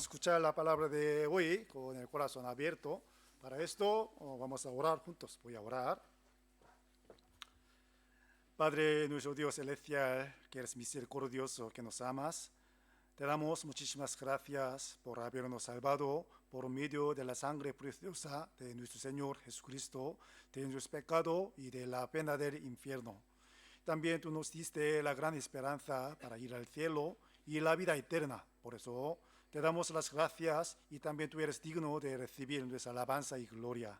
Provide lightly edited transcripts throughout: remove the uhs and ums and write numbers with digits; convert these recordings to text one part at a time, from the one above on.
escuchar la palabra de hoy con el corazón abierto. Para esto vamos a orar juntos. Voy a orar. Padre nuestro Dios celestial, que eres misericordioso, que nos amas, te damos muchísimas gracias por habernos salvado por medio de la sangre preciosa de nuestro Señor Jesucristo, de nuestros pecados y de la pena del infierno. También tú nos diste la gran esperanza para ir al cielo y la vida eterna. Por eso te damos las gracias y también tú eres digno de recibir nuestra alabanza y gloria.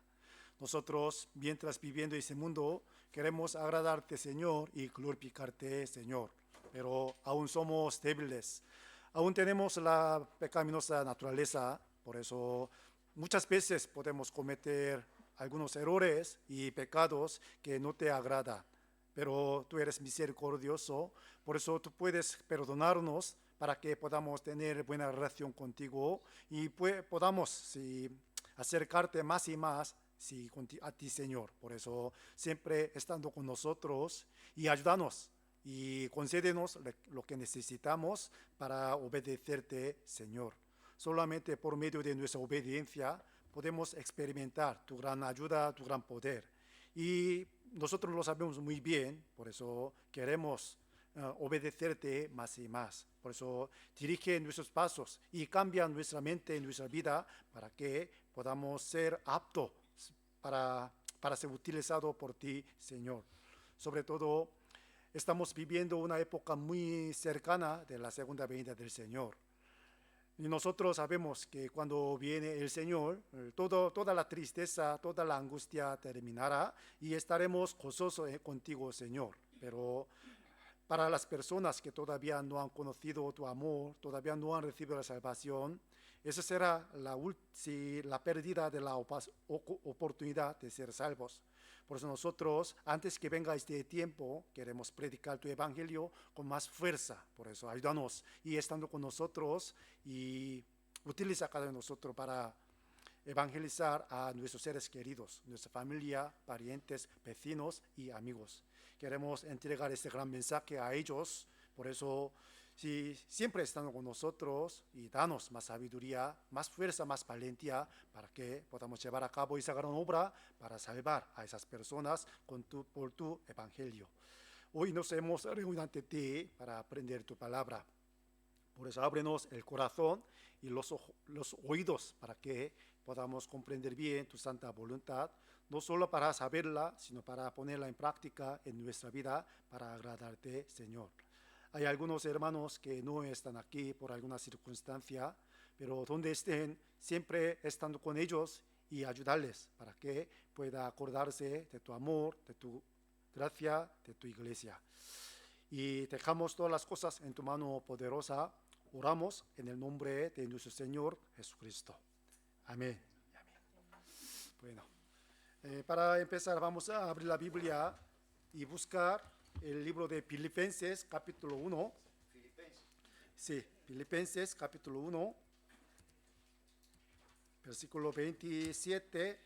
Nosotros, mientras viviendo ese mundo, queremos agradarte, Señor, y glorificarte, Señor. Pero aún somos débiles, aún tenemos la pecaminosa naturaleza, por eso muchas veces podemos cometer algunos errores y pecados que no te agradan. Pero tú eres misericordioso, por eso tú puedes perdonarnos para que podamos tener buena relación contigo y podamos acercarte más y más a ti, Señor. Por eso siempre estando con nosotros y ayúdanos y concédenos lo que necesitamos para obedecerte, Señor. Solamente por medio de nuestra obediencia podemos experimentar tu gran ayuda, tu gran poder. Y nosotros lo sabemos muy bien, por eso queremos obedecerte más y más. Por eso dirige nuestros pasos y cambia nuestra mente y nuestra vida para que podamos ser aptos para ser utilizados por ti, Señor. Sobre todo, estamos viviendo una época muy cercana de la segunda venida del Señor. Y nosotros sabemos que cuando viene el Señor, toda la tristeza, toda la angustia terminará y estaremos gozosos contigo, Señor. Pero para las personas que todavía no han conocido tu amor, todavía no han recibido la salvación, esa será la pérdida de la oportunidad de ser salvos. Por eso nosotros, antes que venga este tiempo, queremos predicar tu evangelio con más fuerza. Por eso ayúdanos y estando con nosotros y utiliza a cada uno de nosotros para evangelizar a nuestros seres queridos, nuestra familia, parientes, vecinos y amigos. Queremos entregar este gran mensaje a ellos. Por eso, si siempre están con nosotros y danos más sabiduría, más fuerza, más valentía para que podamos llevar a cabo esa gran obra para salvar a esas personas por tu evangelio. Hoy nos hemos reunido ante ti para aprender tu palabra. Por eso ábrenos el corazón y los oídos para que podamos comprender bien tu santa voluntad, no solo para saberla, sino para ponerla en práctica en nuestra vida para agradarte, Señor. Hay algunos hermanos que no están aquí por alguna circunstancia, pero donde estén, siempre estando con ellos y ayudarles para que pueda acordarse de tu amor, de tu gracia, de tu iglesia. Y dejamos todas las cosas en tu mano poderosa. Oramos en el nombre de nuestro Señor Jesucristo. Amén. Bueno, para empezar vamos a abrir la Biblia y buscar el libro de Filipenses capítulo 1. Sí, Filipenses capítulo 1, versículo 27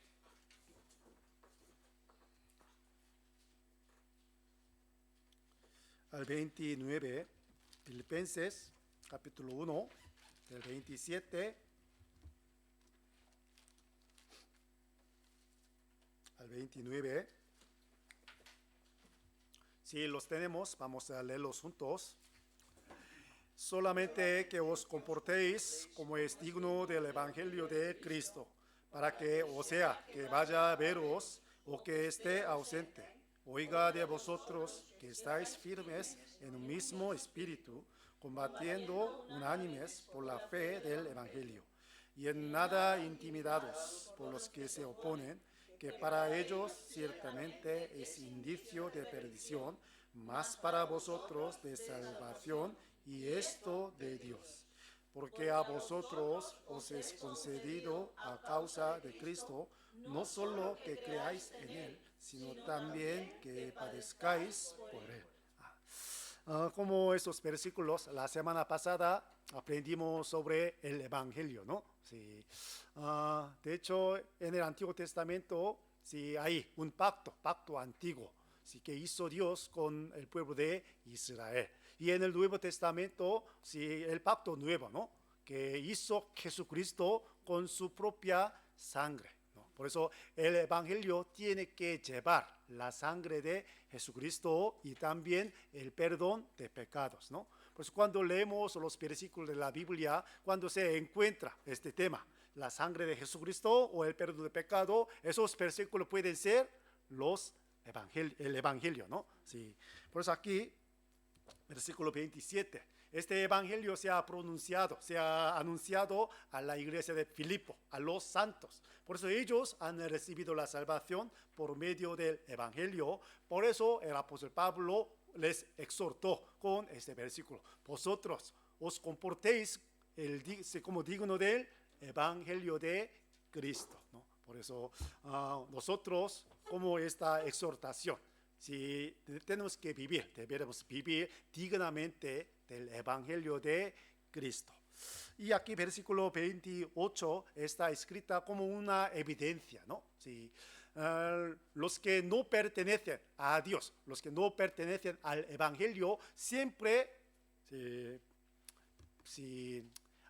al 29. Filipenses capítulo 1, del 27 al 29. Si los tenemos, vamos a leerlos juntos. Solamente que os comportéis como es digno del evangelio de Cristo, para que, o sea, que vaya a veros o que esté ausente, oiga de vosotros que estáis firmes en un mismo espíritu, combatiendo unánimes por la fe del evangelio, y en nada intimidados por los que se oponen, que para ellos ciertamente es indicio de perdición, mas para vosotros de salvación, y esto de Dios. Porque a vosotros os es concedido a causa de Cristo, no solo que creáis en Él, sino también que padezcáis por Él. Como estos versículos, la semana pasada aprendimos sobre el Evangelio, ¿no? Sí. De hecho, en el Antiguo Testamento, sí, hay un pacto antiguo, sí, que hizo Dios con el pueblo de Israel. Y en el Nuevo Testamento, sí, el pacto nuevo, ¿no? que hizo Jesucristo con su propia sangre, ¿no? Por eso el evangelio tiene que llevar la sangre de Jesucristo y también el perdón de pecados, ¿no? Por eso cuando leemos los versículos de la Biblia, cuando se encuentra este tema, la sangre de Jesucristo o el perdón de pecado, esos versículos pueden ser el evangelio, ¿no? Sí. Por eso aquí, versículo 27, este evangelio se ha pronunciado, se ha anunciado a la iglesia de Filipo, a los santos. Por eso ellos han recibido la salvación por medio del evangelio. Por eso el apóstol Pablo les exhortó con este versículo: vosotros os comportéis como digno del evangelio de Cristo, ¿no? Por eso nosotros, como esta exhortación, si tenemos que vivir, deberemos vivir dignamente del evangelio de Cristo. Y aquí versículo 28 está escrita como una evidencia, ¿no? Sí. Los que no pertenecen a Dios, los que no pertenecen al evangelio, siempre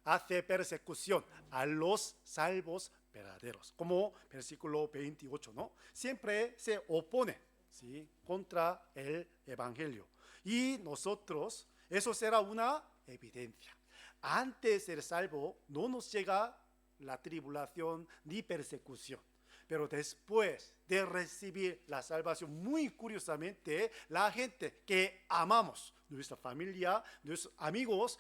hace persecución a los salvos verdaderos, como versículo 28, ¿no? Siempre se opone, ¿sí?, contra el evangelio. Y nosotros, eso será una evidencia. Antes de ser salvo, no nos llega la tribulación ni persecución. Pero después de recibir la salvación, muy curiosamente, la gente que amamos, nuestra familia, nuestros amigos,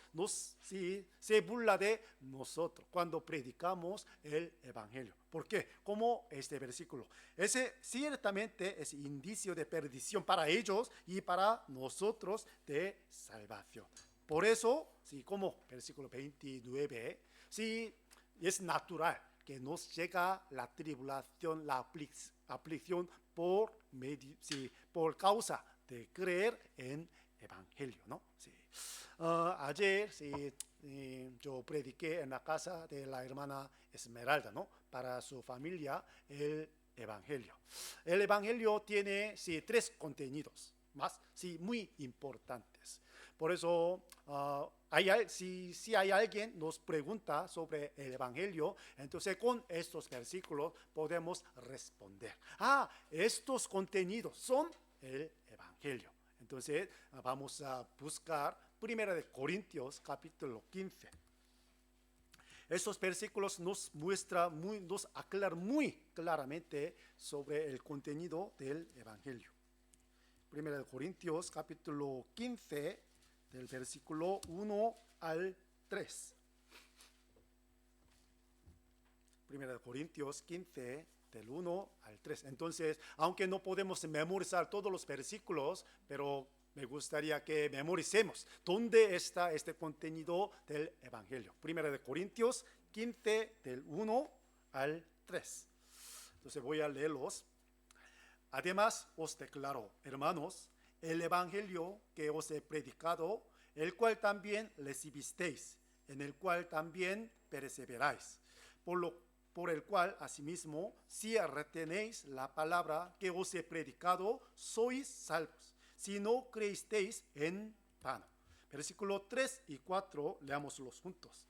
se burla de nosotros cuando predicamos el evangelio. ¿Por qué? Como este versículo. Ese ciertamente es indicio de perdición para ellos y para nosotros de salvación. Por eso, como versículo 29, es natural que nos llega la tribulación, la aflicción por causa de creer en evangelio, ¿no? Sí. Ayer yo prediqué en la casa de la hermana Esmeralda, ¿no?, para su familia el evangelio. El evangelio tiene 3 contenidos más muy importantes. Por eso, si hay alguien nos pregunta sobre el evangelio, entonces con estos versículos podemos responder: estos contenidos son el evangelio. Entonces vamos a buscar 1 Corintios capítulo 15. Estos versículos nos aclaran muy claramente sobre el contenido del evangelio. 1 Corintios capítulo 15, del versículo 1 al 3. 1 Corintios 15, del 1 al 3. Entonces, aunque no podemos memorizar todos los versículos, pero me gustaría que memoricemos dónde está este contenido del evangelio. 1 Corintios 15, del 1 al 3. Entonces voy a leerlos. Además, os declaro, hermanos, el evangelio que os he predicado, el cual también recibisteis, en el cual también perseveráis, por el cual asimismo, si retenéis la palabra que os he predicado, sois salvos, si no creísteis en vano. Versículo 3 y 4, leámoslos juntos.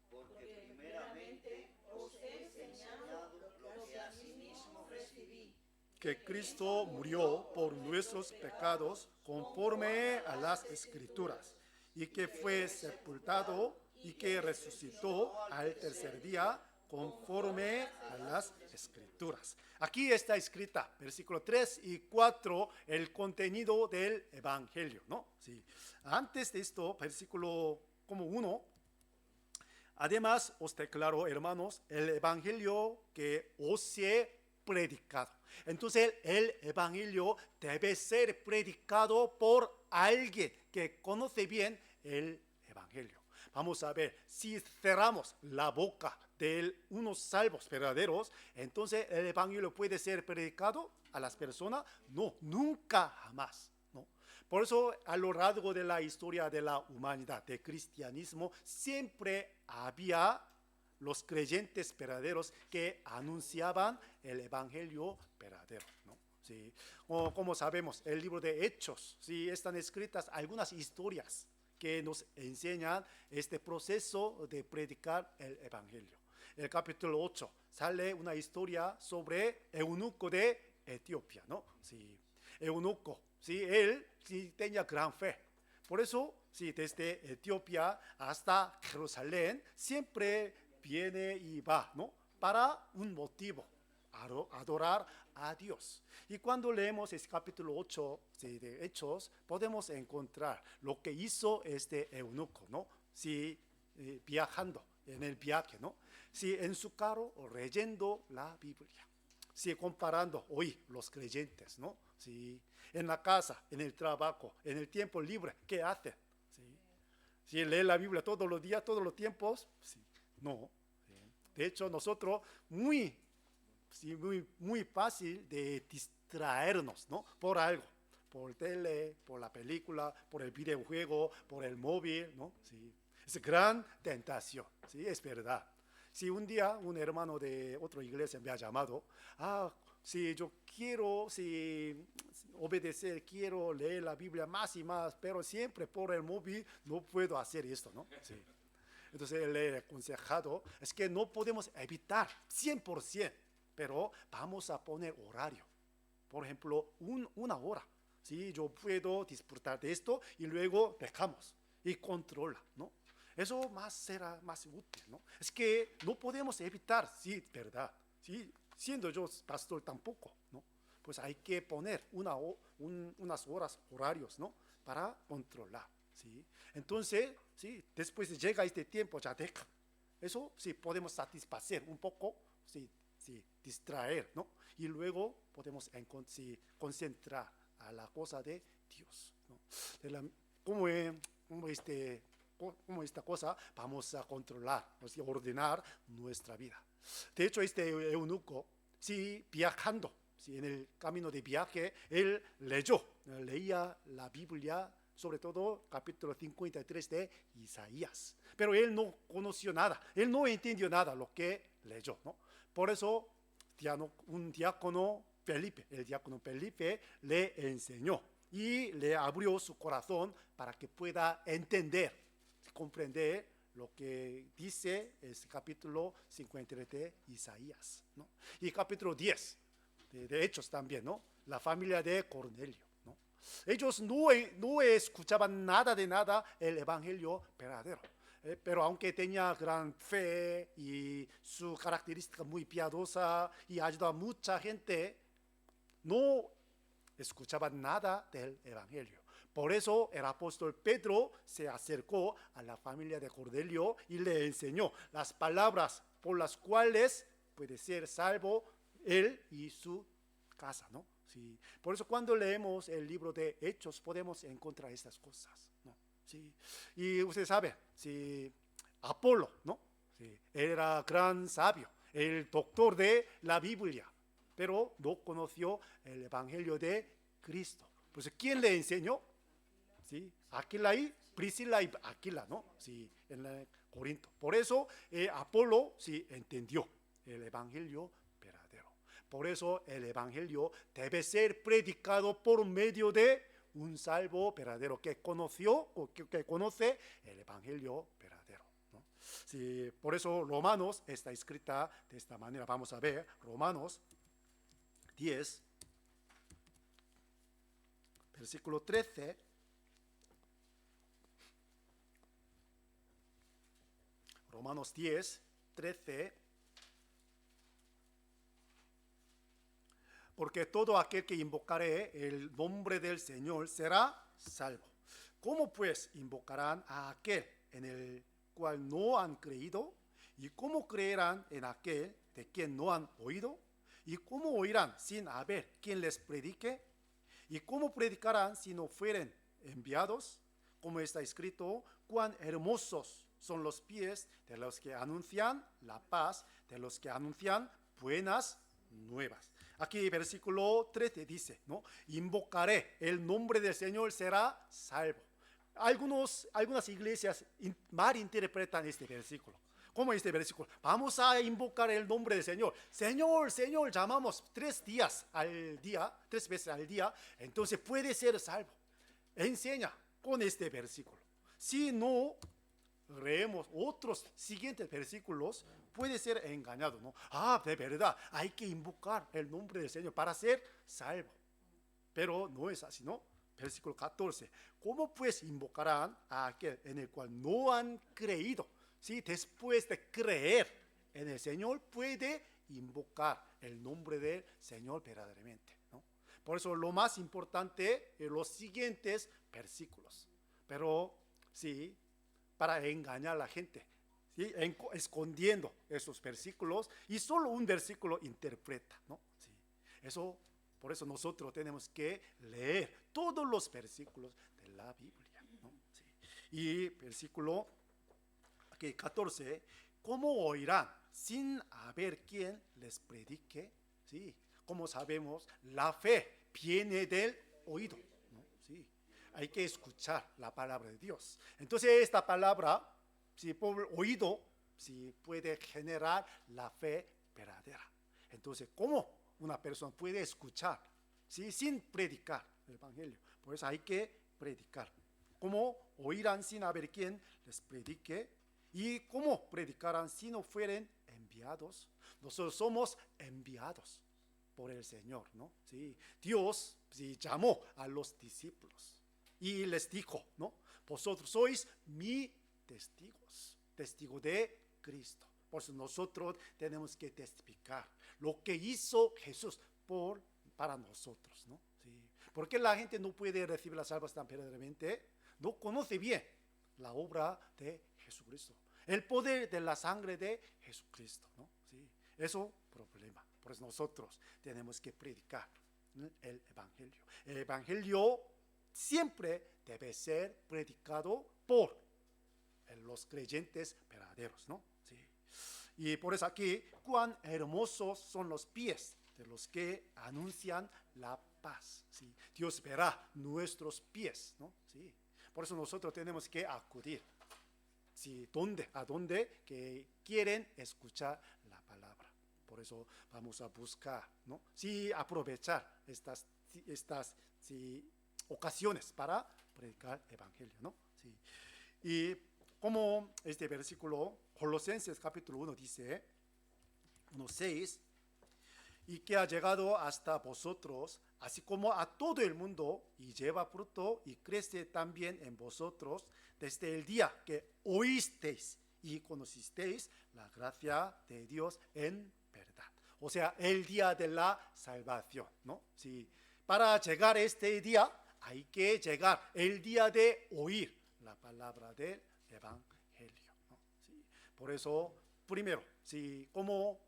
Porque primeramente os he enseñado lo que asimismo recibí, que Cristo murió por nuestros pecados conforme a las Escrituras, y que fue sepultado y que resucitó al tercer día conforme a las Escrituras. Aquí está escrita, versículo 3 y 4, el contenido del evangelio, ¿no? Sí. Antes de esto, versículo como 1, además os declaro, hermanos, el evangelio que os he predicado. Entonces el evangelio debe ser predicado por alguien que conoce bien el evangelio. Vamos a ver, si cerramos la boca de unos salvos verdaderos, entonces el evangelio puede ser predicado a las personas. No, nunca jamás, ¿no? Por eso a lo largo de la historia de la humanidad, del cristianismo, siempre había los creyentes verdaderos que anunciaban el evangelio verdadero, ¿no? Sí. Como sabemos, el libro de Hechos, sí, están escritas algunas historias que nos enseñan este proceso de predicar el evangelio. El capítulo 8 sale una historia sobre eunuco de Etiopía, ¿no? Sí, eunuco, sí, él sí tenía gran fe. Por eso, sí, desde Etiopía hasta Jerusalén siempre viene y va, ¿no? Para un motivo, adorar a Dios. Y cuando leemos el capítulo 8 sí, de Hechos, podemos encontrar lo que hizo este eunuco, ¿no? Sí, viajando, en el viaje, ¿no? Sí, en su carro leyendo la Biblia. Sí, comparando hoy los creyentes, ¿no? Sí, en la casa, en el trabajo, en el tiempo libre, ¿qué hacen? Sí, sí, lee la Biblia todos los días, todos los tiempos, sí, no. Sí. De hecho, nosotros sí, muy fácil de distraernos, ¿no? Por algo, por tele, por la película, por el videojuego, por el móvil, ¿no? Sí, es gran tentación, sí, es verdad. Si un día un hermano de otra iglesia me ha llamado, si yo quiero obedecer, quiero leer la Biblia más y más, pero siempre por el móvil no puedo hacer esto, ¿no? Sí. Entonces le he aconsejado, es que no podemos evitar 100%, pero vamos a poner horario. Por ejemplo, una hora. ¿Sí? Yo puedo disfrutar de esto y luego dejamos y controla, ¿no? Eso será más útil, ¿no? Es que no podemos evitar, sí, verdad. Sí, siendo yo pastor tampoco, ¿no? Pues hay que poner unas horas, horarios, ¿no? Para controlar, ¿sí? Entonces, sí, después llega este tiempo, ya deja. Eso sí podemos satisfacer un poco, sí, distraer, ¿no? Y luego podemos concentrar a la cosa de Dios, ¿no? Como esta cosa vamos a controlar, y ordenar nuestra vida. De hecho, este eunuco, sí, viajando, sí, en el camino de viaje, él leía la Biblia, sobre todo capítulo 53 de Isaías. Pero él no conoció nada, él no entendió nada lo que leyó, ¿no? Por eso, el diácono Felipe le enseñó y le abrió su corazón para que pueda entender, comprender lo que dice el capítulo 53 de Isaías, ¿no? Y capítulo 10 de Hechos también, ¿no? La familia de Cornelio, ¿no? Ellos no escuchaban nada de nada el evangelio verdadero. Pero aunque tenía gran fe y su característica muy piadosa y ayudaba a mucha gente, no escuchaban nada del evangelio. Por eso el apóstol Pedro se acercó a la familia de Cornelio y le enseñó las palabras por las cuales puede ser salvo él y su casa, ¿no? Sí. Por eso cuando leemos el libro de Hechos podemos encontrar estas cosas, ¿no? Sí. Y usted sabe, sí, Apolo, ¿no? Sí, era gran sabio, el doctor de la Biblia, pero no conoció el evangelio de Cristo. Pues ¿quién le enseñó? Sí, Aquila y Priscila y Aquila, ¿no? Sí, en Corinto. Por eso Apolo sí entendió el evangelio verdadero. Por eso el evangelio debe ser predicado por medio de un salvo verdadero que conoce el evangelio verdadero, ¿no? Sí, por eso Romanos está escrita de esta manera. Vamos a ver Romanos 10, versículo 13. Romanos 10, 13. Porque todo aquel que invocare el nombre del Señor será salvo. ¿Cómo pues invocarán a aquel en el cual no han creído? ¿Y cómo creerán en aquel de quien no han oído? ¿Y cómo oirán sin haber quien les predique? ¿Y cómo predicarán si no fueren enviados? Como está escrito, cuán hermosos son los pies de los que anuncian la paz, de los que anuncian buenas nuevas. Aquí versículo 13 dice, ¿no? Invocaré el nombre del Señor, será salvo. Algunas iglesias mal interpretan este versículo. ¿Cómo este versículo? Vamos a invocar el nombre del Señor. Señor, Señor, llamamos 3 veces al día, entonces puede ser salvo. Enseña con este versículo. Si no leemos otros siguientes versículos, puede ser engañado, ¿no? Ah, de verdad, hay que invocar el nombre del Señor para ser salvo. Pero no es así, ¿no? Versículo 14. ¿Cómo pues invocarán a aquel en el cual no han creído? Si después de creer en el Señor puede invocar el nombre del Señor verdaderamente, ¿no? Por eso lo más importante es los siguientes versículos. Pero sí, para engañar a la gente, ¿sí? Escondiendo esos versículos y solo un versículo interpreta, ¿no? Sí. Por eso nosotros tenemos que leer todos los versículos de la Biblia, ¿no? Sí. Y versículo aquí 14, ¿cómo oirán sin haber quien les predique? Sí, como sabemos, la fe viene del oído, ¿no? Sí, hay que escuchar la palabra de Dios. Entonces esta palabra, si por oído, si puede generar la fe verdadera. Entonces, ¿cómo una persona puede escuchar, ¿sí? Sin predicar el evangelio? Por eso hay que predicar. ¿Cómo oirán sin haber quien les predique? ¿Y cómo predicarán si no fueren enviados? Nosotros somos enviados por el Señor, ¿no? Sí, Dios sí, llamó a los discípulos y les dijo, ¿no? Vosotros sois mis testigos de Cristo. Por eso nosotros tenemos que testificar lo que hizo Jesús para nosotros, ¿no? Sí. Porque la gente no puede recibir la salvación verdaderamente, no conoce bien la obra de Jesucristo, el poder de la sangre de Jesucristo, ¿no? Sí. Eso es problema. Por eso nosotros tenemos que predicar, ¿no? El evangelio. El evangelio siempre debe ser predicado por los creyentes verdaderos, ¿no? Sí. Y por eso aquí, cuán hermosos son los pies de los que anuncian la paz, ¿sí? Dios verá nuestros pies, ¿no? Sí. Por eso nosotros tenemos que acudir, ¿sí? ¿A dónde? Que quieren escuchar la palabra. Por eso vamos a buscar, ¿no? Sí, aprovechar estas sí, ocasiones para predicar el evangelio, ¿no? Sí. Y como este versículo, Colosenses capítulo 1 dice, 1:6, y que ha llegado hasta vosotros, así como a todo el mundo, y lleva fruto y crece también en vosotros, desde el día que oísteis y conocisteis la gracia de Dios en verdad. O sea, el día de la salvación, ¿no? Sí. Para llegar a este día, hay que llegar el día de oír la palabra del evangelio, ¿no? Sí. Por eso, primero, sí, ¿cómo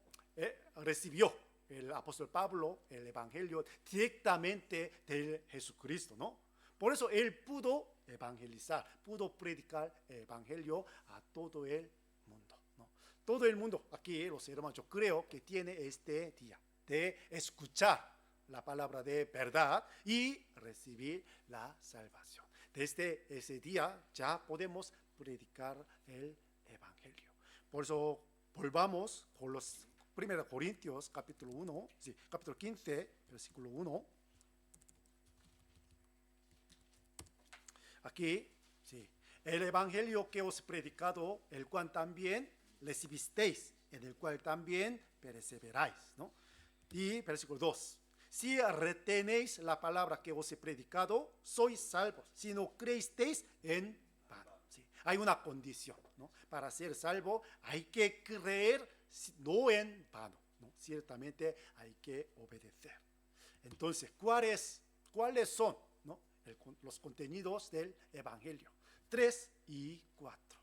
recibió el apóstol Pablo el evangelio? Directamente de Jesucristo, ¿no? Por eso él pudo evangelizar, pudo predicar el evangelio a todo el mundo, ¿no? Todo el mundo, aquí los hermanos, yo creo que tiene este día de escuchar la palabra de verdad y recibir la salvación. Desde ese día ya podemos predicar el evangelio. Por eso volvamos con los 1 Corintios capítulo 1, sí, capítulo 15, versículo 1. Aquí, sí, el evangelio que os he predicado, el cual también recibisteis, en el cual también perseveráis, ¿no? Y versículo 2. Si retenéis la palabra que os he predicado, sois salvos. Si no creísteis en vano. Sí. Hay una condición, ¿no? Para ser salvo hay que creer, no en vano, ¿no? Ciertamente hay que obedecer. Entonces, ¿cuáles son, ¿no? Los contenidos del evangelio? 3 y 4.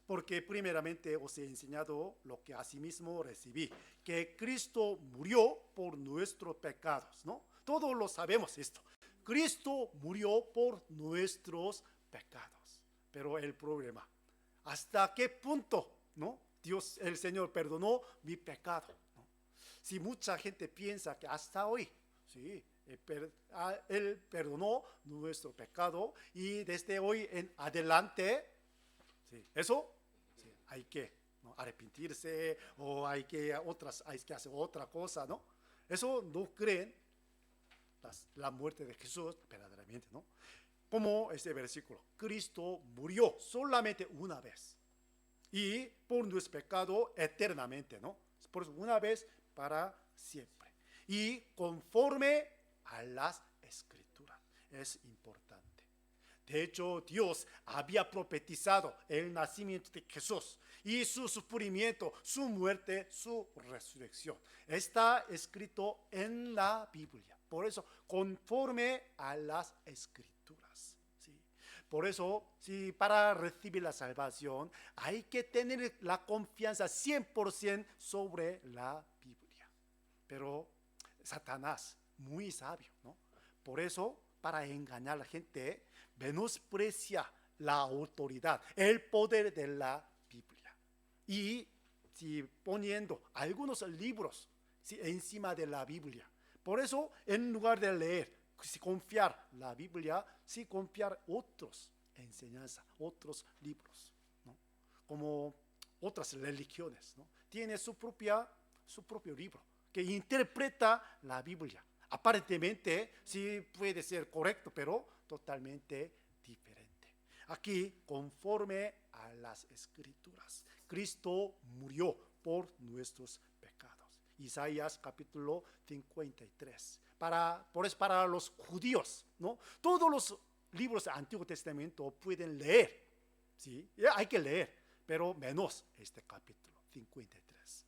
Porque primeramente os he enseñado lo que asimismo recibí, que Cristo murió por nuestros pecados, ¿no? Todos lo sabemos esto. Cristo murió por nuestros pecados. Pero el problema, ¿hasta qué punto, no? Dios, el Señor perdonó mi pecado, ¿no? Si mucha gente piensa que hasta hoy, sí, Él perdonó nuestro pecado y desde hoy en adelante, sí, eso sí, hay que, ¿no? Arrepentirse o hay que hacer otra cosa, ¿no? Eso no creen la muerte de Jesús verdaderamente, ¿no? como este versículo, Cristo murió solamente una vez y por nuestro pecado eternamente, ¿no? Por eso una vez para siempre. Y conforme a las Escrituras. Es importante. De hecho, Dios había profetizado el nacimiento de Jesús y su sufrimiento, su muerte, su resurrección. Está escrito en la Biblia. Por eso, conforme a las Escrituras. ¿Sí? Por eso, si para recibir la salvación, hay que tener la confianza 100% sobre la Biblia. Pero Satanás, muy sabio, ¿no? Por eso, para engañar a la gente, menosprecia la autoridad, el poder de la Biblia. Y si poniendo algunos libros encima de la Biblia. Por eso, en lugar de leer, si confiar la Biblia, si confiar otros enseñanzas, otros libros, ¿no? Como otras religiones, ¿no? Tiene su propio libro que interpreta la Biblia. Aparentemente sí puede ser correcto, pero totalmente diferente. Aquí, conforme a las Escrituras, Cristo murió por nuestros pecados. Isaías capítulo 53. Por eso para los judíos, ¿no? Todos los libros del Antiguo Testamento pueden leer, ¿sí? Hay que leer, pero menos este capítulo 53.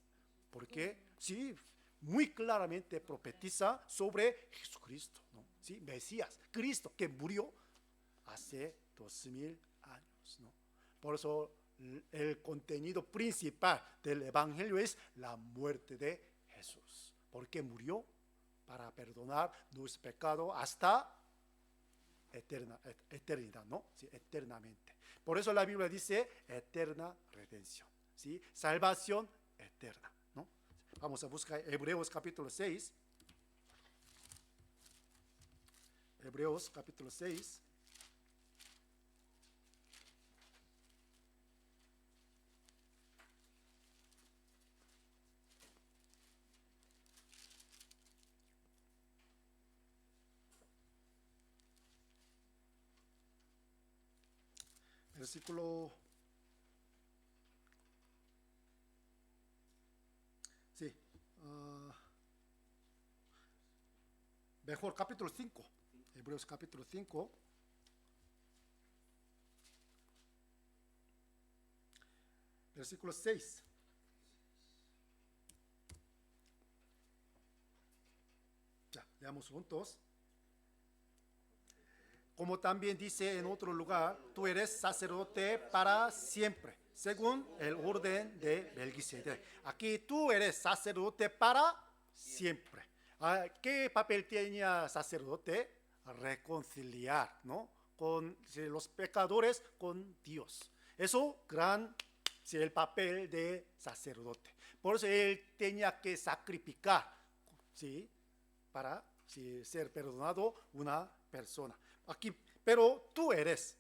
Porque sí, muy claramente profetiza sobre Jesucristo, ¿no? ¿Sí? Mesías, Cristo que murió hace 2000 años, ¿no? Por eso el contenido principal del Evangelio es la muerte de Jesús, porque murió para perdonar nuestro pecado hasta eternidad, ¿no? Sí, eternamente. Por eso la Biblia dice eterna redención, ¿sí? Salvación eterna. Vamos a buscar Hebreos capítulo 6. Hebreos capítulo 6. Versículo. Sí. Mejor capítulo 5. Hebreos capítulo 5. Versículo 6. Ya, leamos juntos. Como también dice en otro lugar, tú eres sacerdote para siempre, según el orden de Melquisedec. Aquí tú eres sacerdote para siempre. ¿Qué papel tenía sacerdote? Reconciliar, ¿no? Con los pecadores con Dios. Eso gran el papel de sacerdote. Por eso él tenía que sacrificar, ¿sí? Para ser perdonado una persona. Aquí, pero tú eres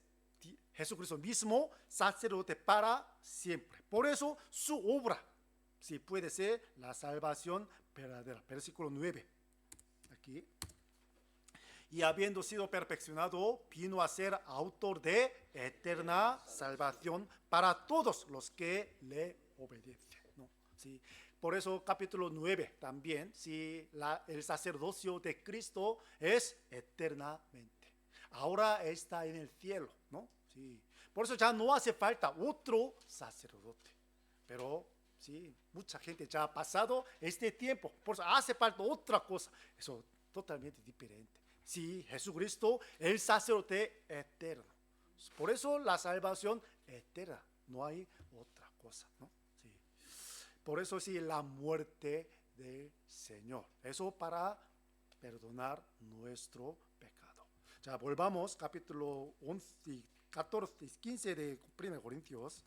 Jesucristo mismo sacerdote para siempre. Por eso su obra sí puede ser la salvación verdadera. Versículo 9. Aquí. Y habiendo sido perfeccionado, vino a ser autor de eterna salvación para todos los que le obedecen, ¿no? ¿Sí? Por eso capítulo 9 también, ¿sí? El sacerdocio de Cristo es eternamente. Ahora está en el cielo, ¿no? Sí. Por eso ya no hace falta otro sacerdote. Pero sí, mucha gente ya ha pasado este tiempo. Por eso hace falta otra cosa. Eso totalmente diferente. Sí, Jesucristo, el sacerdote eterno. Por eso la salvación eterna. No hay otra cosa, ¿no? Sí. Por eso sí, la muerte del Señor. Eso para perdonar nuestro pecado. Ya, volvamos capítulo 11, 14, 15 de 1 Corintios,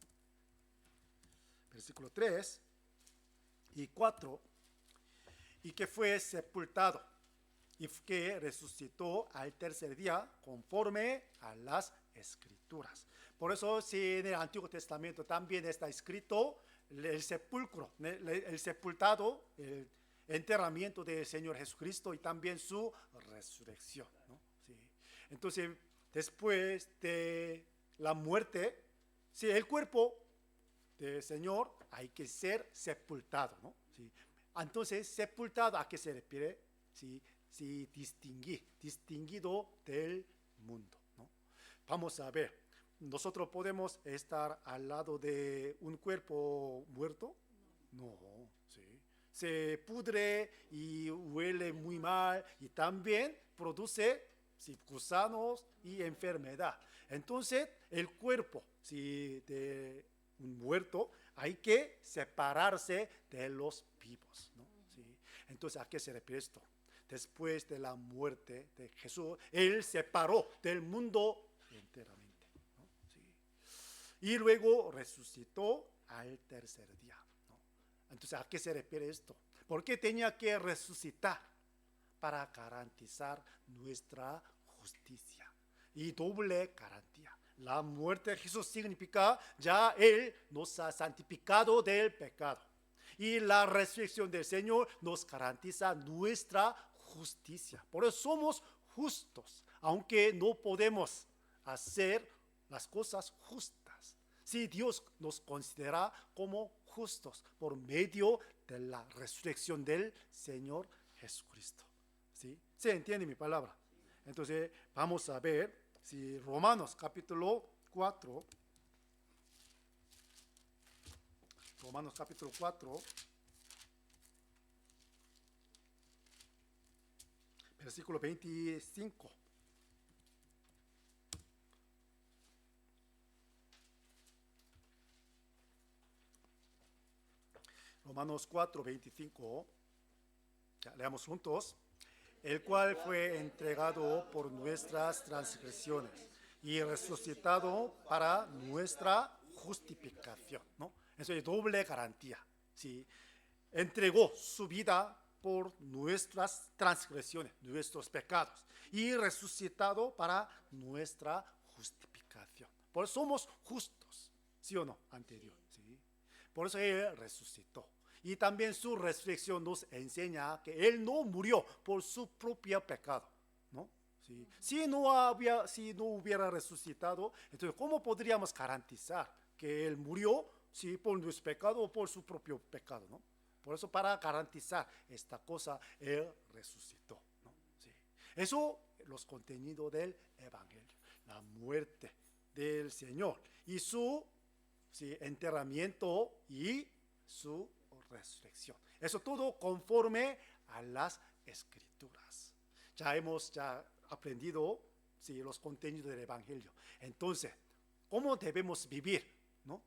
versículo 3 y 4, y que fue sepultado y que resucitó al tercer día conforme a las Escrituras. Por eso, si en el Antiguo Testamento también está escrito el sepulcro, el sepultado, el enterramiento del Señor Jesucristo y también su resurrección, ¿no? Sí. Entonces, después de la muerte, sí, el cuerpo del Señor hay que ser sepultado, ¿no? Sí. Entonces, sepultado, ¿a qué se refiere? Sí, sí, distinguido del mundo, ¿no? Vamos a ver, ¿nosotros podemos estar al lado de un cuerpo muerto? No, sí. Se pudre y huele muy mal y también produce, sí, gusanos y enfermedad. Entonces, el cuerpo, sí, de un muerto hay que separarse de los vivos, ¿no? Sí. Entonces, ¿a qué se refiere esto? Después de la muerte de Jesús, Él separó del mundo enteramente, ¿no? Sí. Y luego resucitó al tercer día, ¿no? Entonces, ¿a qué se refiere esto? ¿Por qué tenía que resucitar? Para garantizar nuestra justicia y doble garantía. La muerte de Jesús significa ya Él nos ha santificado del pecado. Y la resurrección del Señor nos garantiza nuestra justicia. Por eso somos justos, aunque no podemos hacer las cosas justas. Si Dios nos considera como justos por medio de la resurrección del Señor Jesucristo. ¿Sí? ¿Se entiende mi palabra? Entonces, vamos a ver si Romanos capítulo 4, Romanos capítulo 4, versículo 25. Romanos 4, 25. Ya, leamos juntos. El cual fue entregado por nuestras transgresiones y resucitado para nuestra justificación, ¿no? Eso es doble garantía, ¿sí? Entregó su vida por nuestras transgresiones, nuestros pecados, y resucitado para nuestra justificación. Por eso somos justos, ¿sí o no? Ante Dios, ¿sí? Por eso Él resucitó. Y también su resurrección nos enseña que Él no murió por su propio pecado, ¿no? ¿Sí? Si no hubiera resucitado, entonces ¿cómo podríamos garantizar que Él murió, sí, por nuestro pecado o por su propio pecado, ¿no? Por eso, para garantizar esta cosa, Él resucitó, ¿no? ¿Sí? Eso, los contenidos del Evangelio, la muerte del Señor y su, sí, enterramiento y su resurrección. Eso todo conforme a las Escrituras. Ya hemos aprendido, sí, los contenidos del Evangelio. Entonces, ¿cómo debemos vivir, ¿no?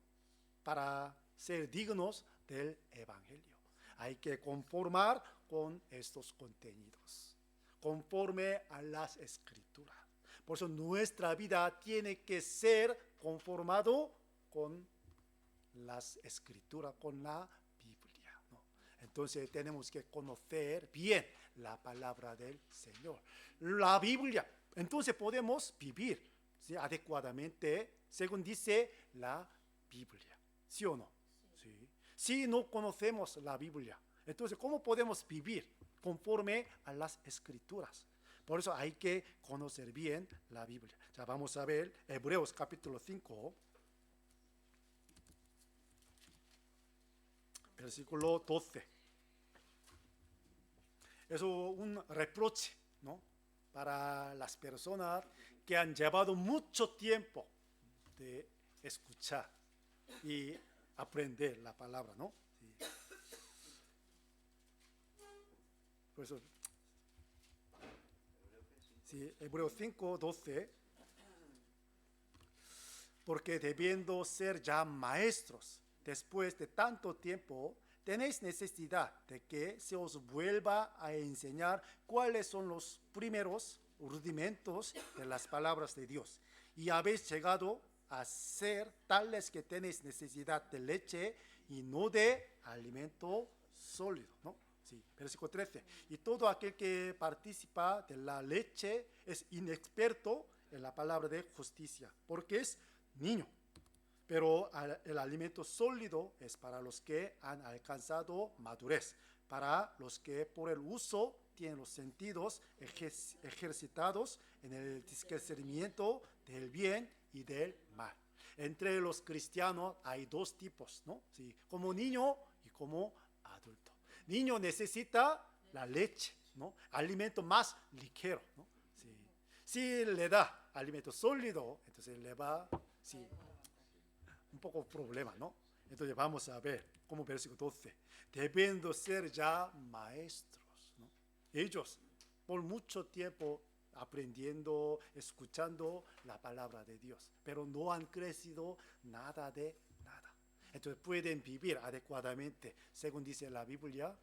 Para ser dignos del Evangelio? Hay que conformar con estos contenidos, conforme a las Escrituras. Por eso nuestra vida tiene que ser conformado con las Escrituras, con la Biblia, ¿no? Entonces tenemos que conocer bien la palabra del Señor, la Biblia. Entonces podemos vivir, ¿sí?, adecuadamente según dice la Biblia, ¿sí o no? Sí. Si no conocemos la Biblia, entonces ¿cómo podemos vivir conforme a las Escrituras? Por eso hay que conocer bien la Biblia. Ya vamos a ver Hebreos capítulo 5, versículo 12. Es un reproche, ¿no?, para las personas que han llevado mucho tiempo de escuchar y aprender la palabra, ¿no? Sí. Por eso, sí, Hebreos 5, 12. Porque debiendo ser ya maestros, después de tanto tiempo, tenéis necesidad de que se os vuelva a enseñar cuáles son los primeros rudimentos de las palabras de Dios. Y habéis llegado a ser tales que tenéis necesidad de leche y no de alimento sólido, ¿no? Sí, versículo 13. Y todo aquel que participa de la leche es inexperto en la palabra de justicia, porque es niño. Pero el alimento sólido es para los que han alcanzado madurez, para los que por el uso tienen los sentidos ejercitados en el discernimiento del bien y del mal. Entre los cristianos hay dos tipos, ¿no? Sí, como niño y como adulto. Niño necesita la leche, ¿no? Alimento más ligero, ¿no? Sí. Si le da alimento sólido, entonces le va, sí, un poco problema, ¿no? Entonces vamos a ver, como versículo 12, debiendo ser ya maestros, ¿no? Ellos, por mucho tiempo aprendiendo, escuchando la palabra de Dios, pero no han crecido nada de nada. Entonces pueden vivir adecuadamente, según dice la Biblia.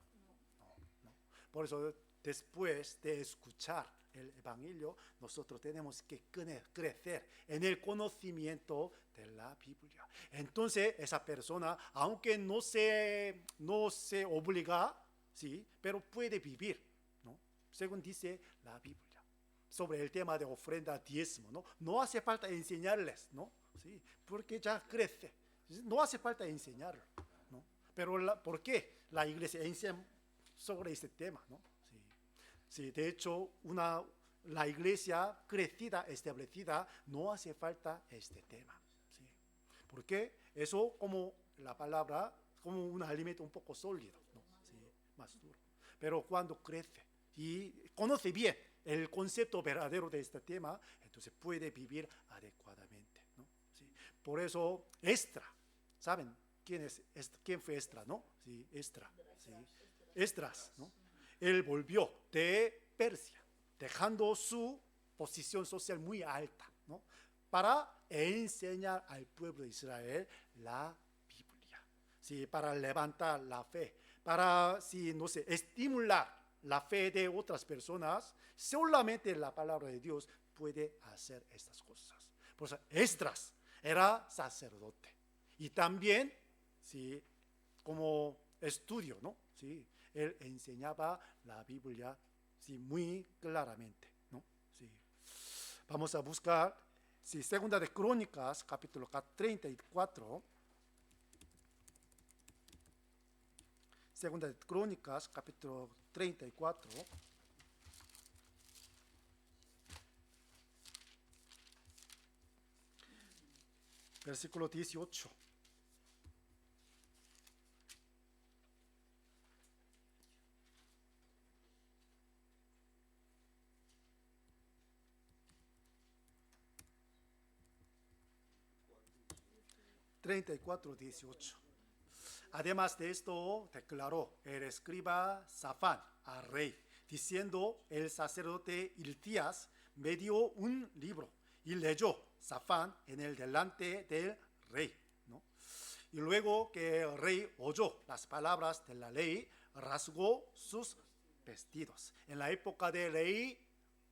No. Por eso, después de escuchar el Evangelio, nosotros tenemos que crecer en el conocimiento de la Biblia. Entonces, esa persona, aunque no se obliga, sí, pero puede vivir, ¿no? Según dice la Biblia. Sobre el tema de ofrenda diezmo, ¿no? No hace falta enseñarles, ¿no? Sí, porque ya crece. No hace falta enseñarlo, ¿no? Pero ¿por qué la iglesia enseña sobre este tema, ¿no? Sí, sí, de hecho, la iglesia crecida, establecida, no hace falta este tema, ¿sí? Porque eso como la palabra, como un alimento un poco sólido, ¿no? Sí, más duro. Pero cuando crece y conoce bien el concepto verdadero de este tema, entonces puede vivir adecuadamente, ¿no? Sí. Por eso, Esdras, ¿saben quién fue Esdras, no? Sí, Esdras, sí. Esdras, ¿no? Él volvió de Persia, dejando su posición social muy alta, ¿no? Para enseñar al pueblo de Israel la Biblia, sí, para levantar la fe, para, sí, no sé, estimular la fe de otras personas. Solamente la palabra de Dios puede hacer estas cosas. Por eso, Esdras era sacerdote. Y también, sí, como estudio, ¿no? Sí, él enseñaba la Biblia, sí, muy claramente, ¿no? Sí. Vamos a buscar, sí, Segunda de Crónicas, capítulo 34. Segunda de Crónicas, capítulo 34. Versículo 18. (34:18). Además de esto, declaró el escriba Safán al rey, diciendo: el sacerdote Hilcías me dio un libro, y leyó Safán en el delante del rey, ¿no? Y luego que el rey oyó las palabras de la ley, rasgó sus vestidos. En la época del rey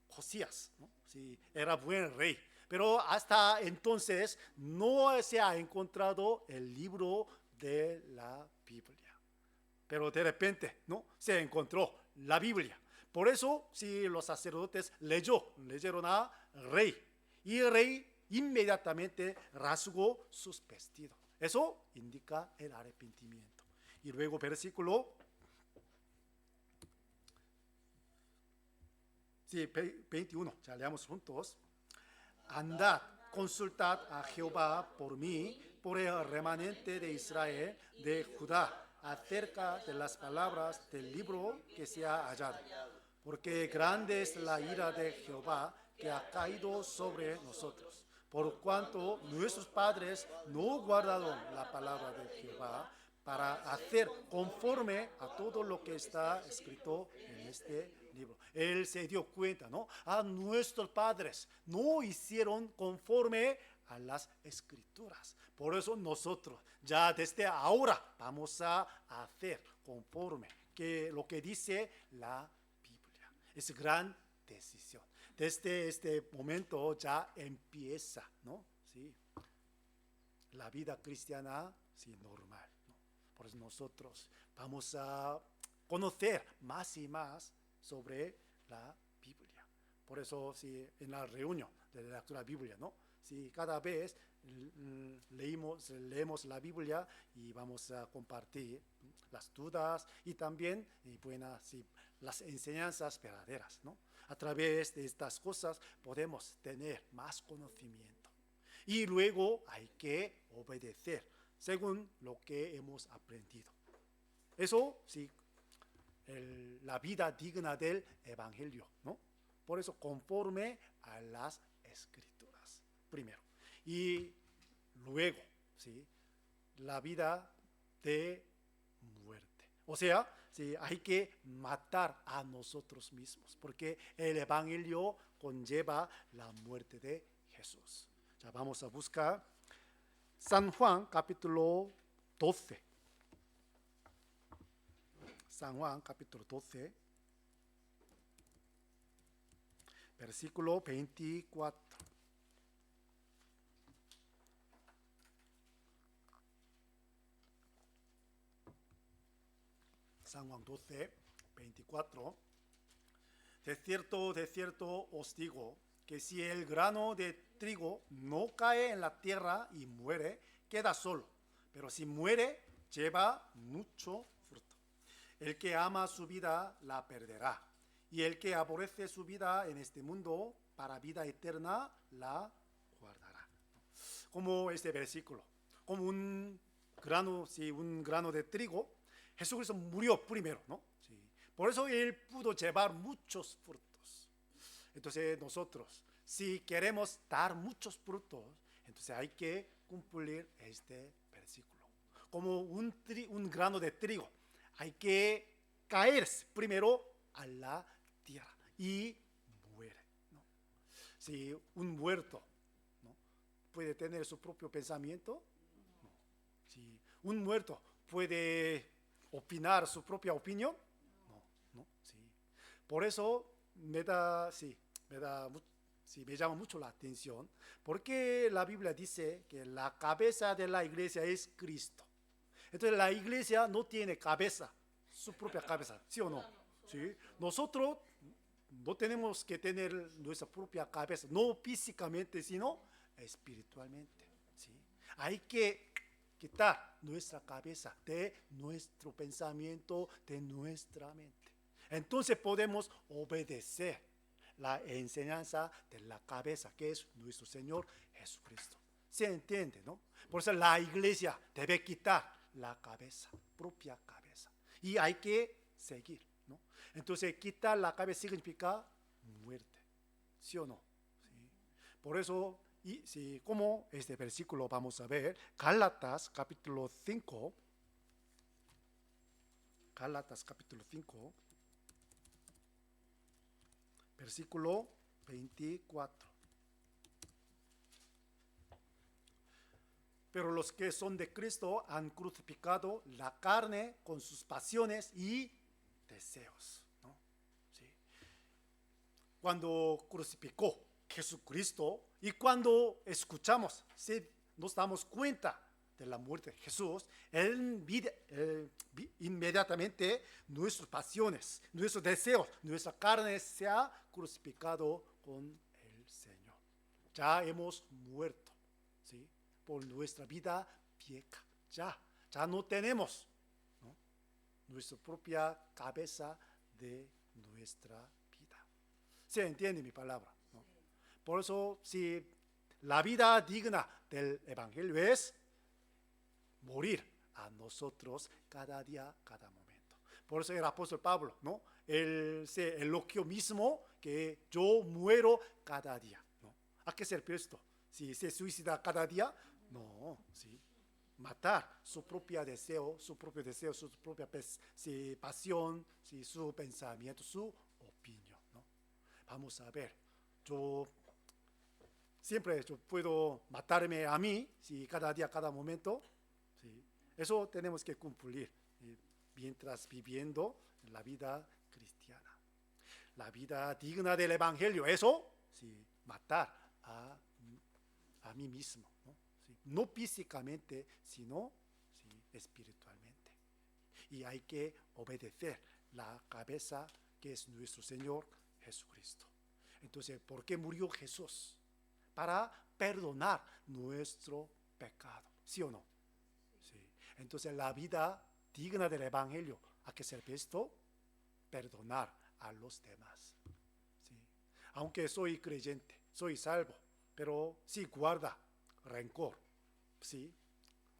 Josías, ¿no? Sí, era buen rey. Pero hasta entonces no se ha encontrado el libro de la Biblia. Pero de repente, ¿no? Se encontró la Biblia. Por eso, si los sacerdotes leyeron al rey, y el rey inmediatamente rasgó sus vestidos. Eso indica el arrepentimiento. Y luego versículo 21, ya leamos juntos. Andad, consultad a Jehová por mí, por el remanente de Israel, de Judá, acerca de las palabras del libro que se ha hallado. Porque grande es la ira de Jehová que ha caído sobre nosotros, por cuanto nuestros padres no guardaron la palabra de Jehová para hacer conforme a todo lo que está escrito en este libro. Él se dio cuenta, ¿no? A nuestros padres no hicieron conforme a las escrituras. Por eso nosotros ya desde ahora vamos a hacer conforme que lo que dice la Biblia. Es gran decisión. Desde este momento ya empieza, ¿no? Sí, la vida cristiana, sí, normal, ¿no? Por eso nosotros vamos a conocer más y más sobre la Biblia. Por eso, sí, en la reunión de la lectura de la Biblia, ¿no? Sí, cada vez leemos la Biblia y vamos a compartir las dudas y también las enseñanzas verdaderas, ¿no? A través de estas cosas podemos tener más conocimiento. Y luego hay que obedecer según lo que hemos aprendido. Eso sí, la vida digna del Evangelio, ¿no? Por eso conforme a las Escrituras, primero. Y luego, ¿sí? La vida de muerte. O sea, ¿sí? Hay que matar a nosotros mismos, porque el Evangelio conlleva la muerte de Jesús. Ya vamos a buscar San Juan capítulo 12. San Juan capítulo 12, versículo 24. San Juan 12, 24. De cierto os digo que si el grano de trigo no cae en la tierra y muere, queda solo. Pero si muere, lleva mucho fruto. El que ama su vida la perderá. Y el que aborrece su vida en este mundo, para vida eterna la guardará. Como este versículo, como un grano de trigo, Jesucristo murió primero, ¿no? Sí. Por eso Él pudo llevar muchos frutos. Entonces nosotros, si queremos dar muchos frutos, entonces hay que cumplir este versículo. Como un grano de trigo, hay que caer primero a la tierra y muere, ¿no? Si un muerto, ¿no?, puede tener su propio pensamiento, no. Si un muerto puede opinar su propia opinión, no, no, sí. Por eso me llama mucho la atención, porque la Biblia dice que la cabeza de la iglesia es Cristo. Entonces la iglesia no tiene cabeza, su propia cabeza, ¿sí o no? ¿Sí? Nosotros no tenemos que tener nuestra propia cabeza, no físicamente, sino espiritualmente, ¿sí? Hay que quitar nuestra cabeza de nuestro pensamiento, de nuestra mente. Entonces podemos obedecer la enseñanza de la cabeza, que es nuestro Señor Jesucristo. ¿Se entiende, no? Por eso la iglesia debe quitar la cabeza, propia cabeza. Y hay que seguir, ¿no? Entonces quitar la cabeza significa muerte, ¿sí o no? ¿Sí? Por eso, como este versículo vamos a ver, Gálatas capítulo 5, versículo 24. Pero los que son de Cristo han crucificado la carne con sus pasiones y deseos, ¿no? Sí. Cuando crucificó Jesucristo y cuando escuchamos, nos damos cuenta de la muerte de Jesús, inmediatamente nuestras pasiones, nuestros deseos, nuestra carne se ha crucificado con el Señor. Ya hemos muerto, ¿sí?, por nuestra vida vieja. Ya no tenemos, ¿no?, nuestra propia cabeza de nuestra vida. ¿Se entiende mi palabra?, ¿no? Por eso, si la vida digna del Evangelio es morir a nosotros cada día, cada momento. Por eso el apóstol Pablo, ¿no?, él se elogió mismo que yo muero cada día, ¿no? ¿A qué se refiere esto? Si se suicida cada día, no, ¿sí? Matar su propio deseo, su propia pasión, ¿sí?, su pensamiento, su opinión, ¿no? Vamos a ver, siempre yo puedo matarme a mí, ¿sí?, cada día, cada momento, ¿sí? Eso tenemos que cumplir, ¿sí?, mientras viviendo la vida cristiana. La vida digna del Evangelio, eso, ¿sí?, matar a mí mismo, ¿no? ¿Sí? No físicamente, sino, ¿sí?, espiritualmente. Y hay que obedecer la cabeza que es nuestro Señor Jesucristo. Entonces, ¿por qué murió Jesús? Para perdonar nuestro pecado. ¿Sí o no? Sí. Entonces la vida digna del Evangelio, ¿a qué serve esto? Perdonar a los demás. ¿Sí? Aunque soy creyente, soy salvo, pero si guarda rencor, ¿sí?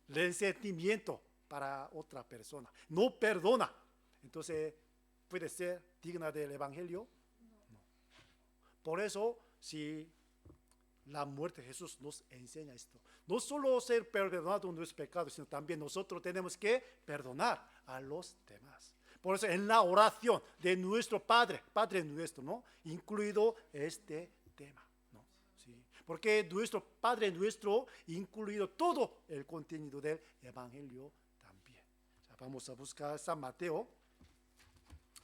Resentimiento para otra persona, no perdona, entonces puede ser digna del Evangelio. No. Por eso, si la muerte de Jesús nos enseña esto, no solo ser perdonado de nuestros pecados, sino también nosotros tenemos que perdonar a los demás. Por eso en la oración de nuestro Padre, Padre nuestro, ¿no? Incluido este tema, ¿no? ¿Sí? Porque nuestro Padre nuestro, incluido todo el contenido del Evangelio también. Ya, vamos a buscar San Mateo,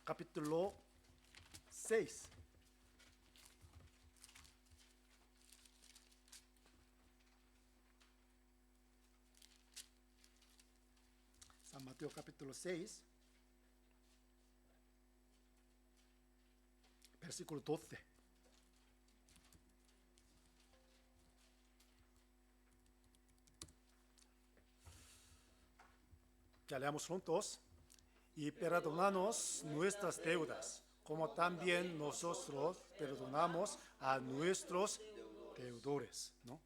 capítulo 6. San Mateo capítulo 6, versículo 12. Ya leamos juntos. Y perdónanos nuestras deudas, como también nosotros perdonamos a nuestros deudores, ¿no?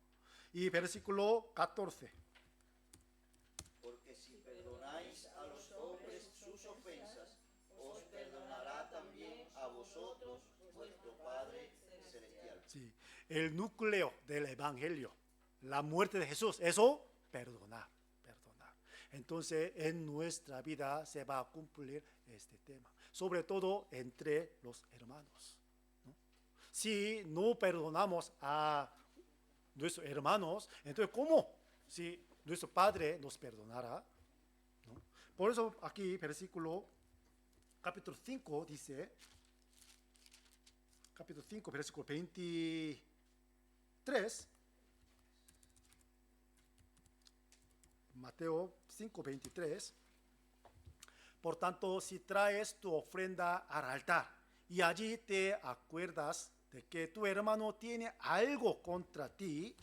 Y versículo 14. Porque si perdonáis a los hombres sus ofensas, os perdonará también a vosotros vuestro Padre Celestial. Sí, el núcleo del Evangelio, la muerte de Jesús, eso, perdonar. Entonces, en nuestra vida se va a cumplir este tema, sobre todo entre los hermanos, ¿no? Si no perdonamos a nuestros hermanos, entonces, ¿cómo? Si nuestro Padre nos perdonará, ¿no? Por eso aquí, capítulo 5 dice, capítulo 5, versículo 23, Mateo 5:23. Por tanto, si traes tu ofrenda al altar y allí te acuerdas de que tu hermano tiene algo contra ti,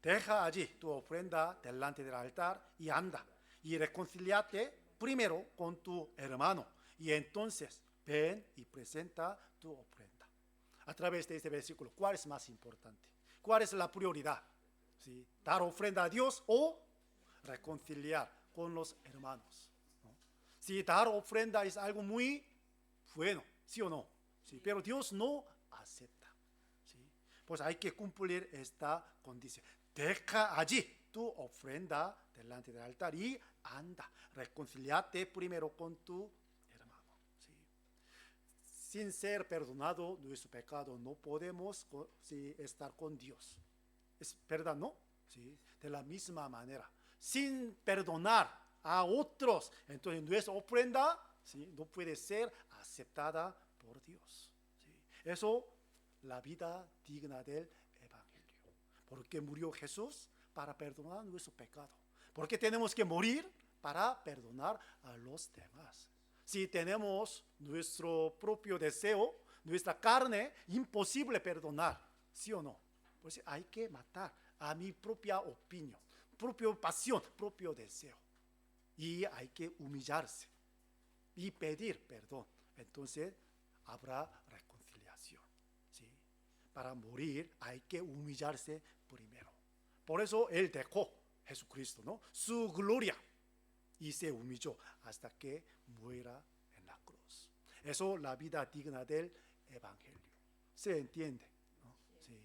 deja allí tu ofrenda delante del altar y anda y reconcíliate primero con tu hermano y entonces ven y presenta tu ofrenda. A través de este versículo, ¿cuál es más importante? ¿Cuál es la prioridad? ¿Sí? ¿Dar ofrenda a Dios o reconciliar con los hermanos? ¿No? Si dar ofrenda es algo muy bueno, ¿sí o no? ¿Sí? Pero Dios no acepta. ¿Sí? Pues hay que cumplir esta condición. Deja allí tu ofrenda delante del altar y anda, reconciliate primero con tu hermano. ¿Sí? Sin ser perdonado nuestro pecado no podemos, ¿sí?, estar con Dios. ¿Es verdad, no? ¿Sí? De la misma manera, sin perdonar a otros, entonces nuestra ofrenda, ¿sí?, no puede ser aceptada por Dios. ¿Sí? Eso, la vida digna del Evangelio. Porque murió Jesús para perdonar nuestro pecado. Porque tenemos que morir para perdonar a los demás. Si tenemos nuestro propio deseo, nuestra carne, imposible perdonar, ¿sí o no? Pues hay que matar a mi propia opinión, propia pasión, propio deseo. Y hay que humillarse y pedir perdón. Entonces habrá reconciliación. ¿Sí? Para morir hay que humillarse primero. Por eso Él dejó, Jesucristo, ¿no?, su gloria y se humilló hasta que muera en la cruz. Eso, la vida digna del Evangelio. ¿Se entiende? ¿No? Sí.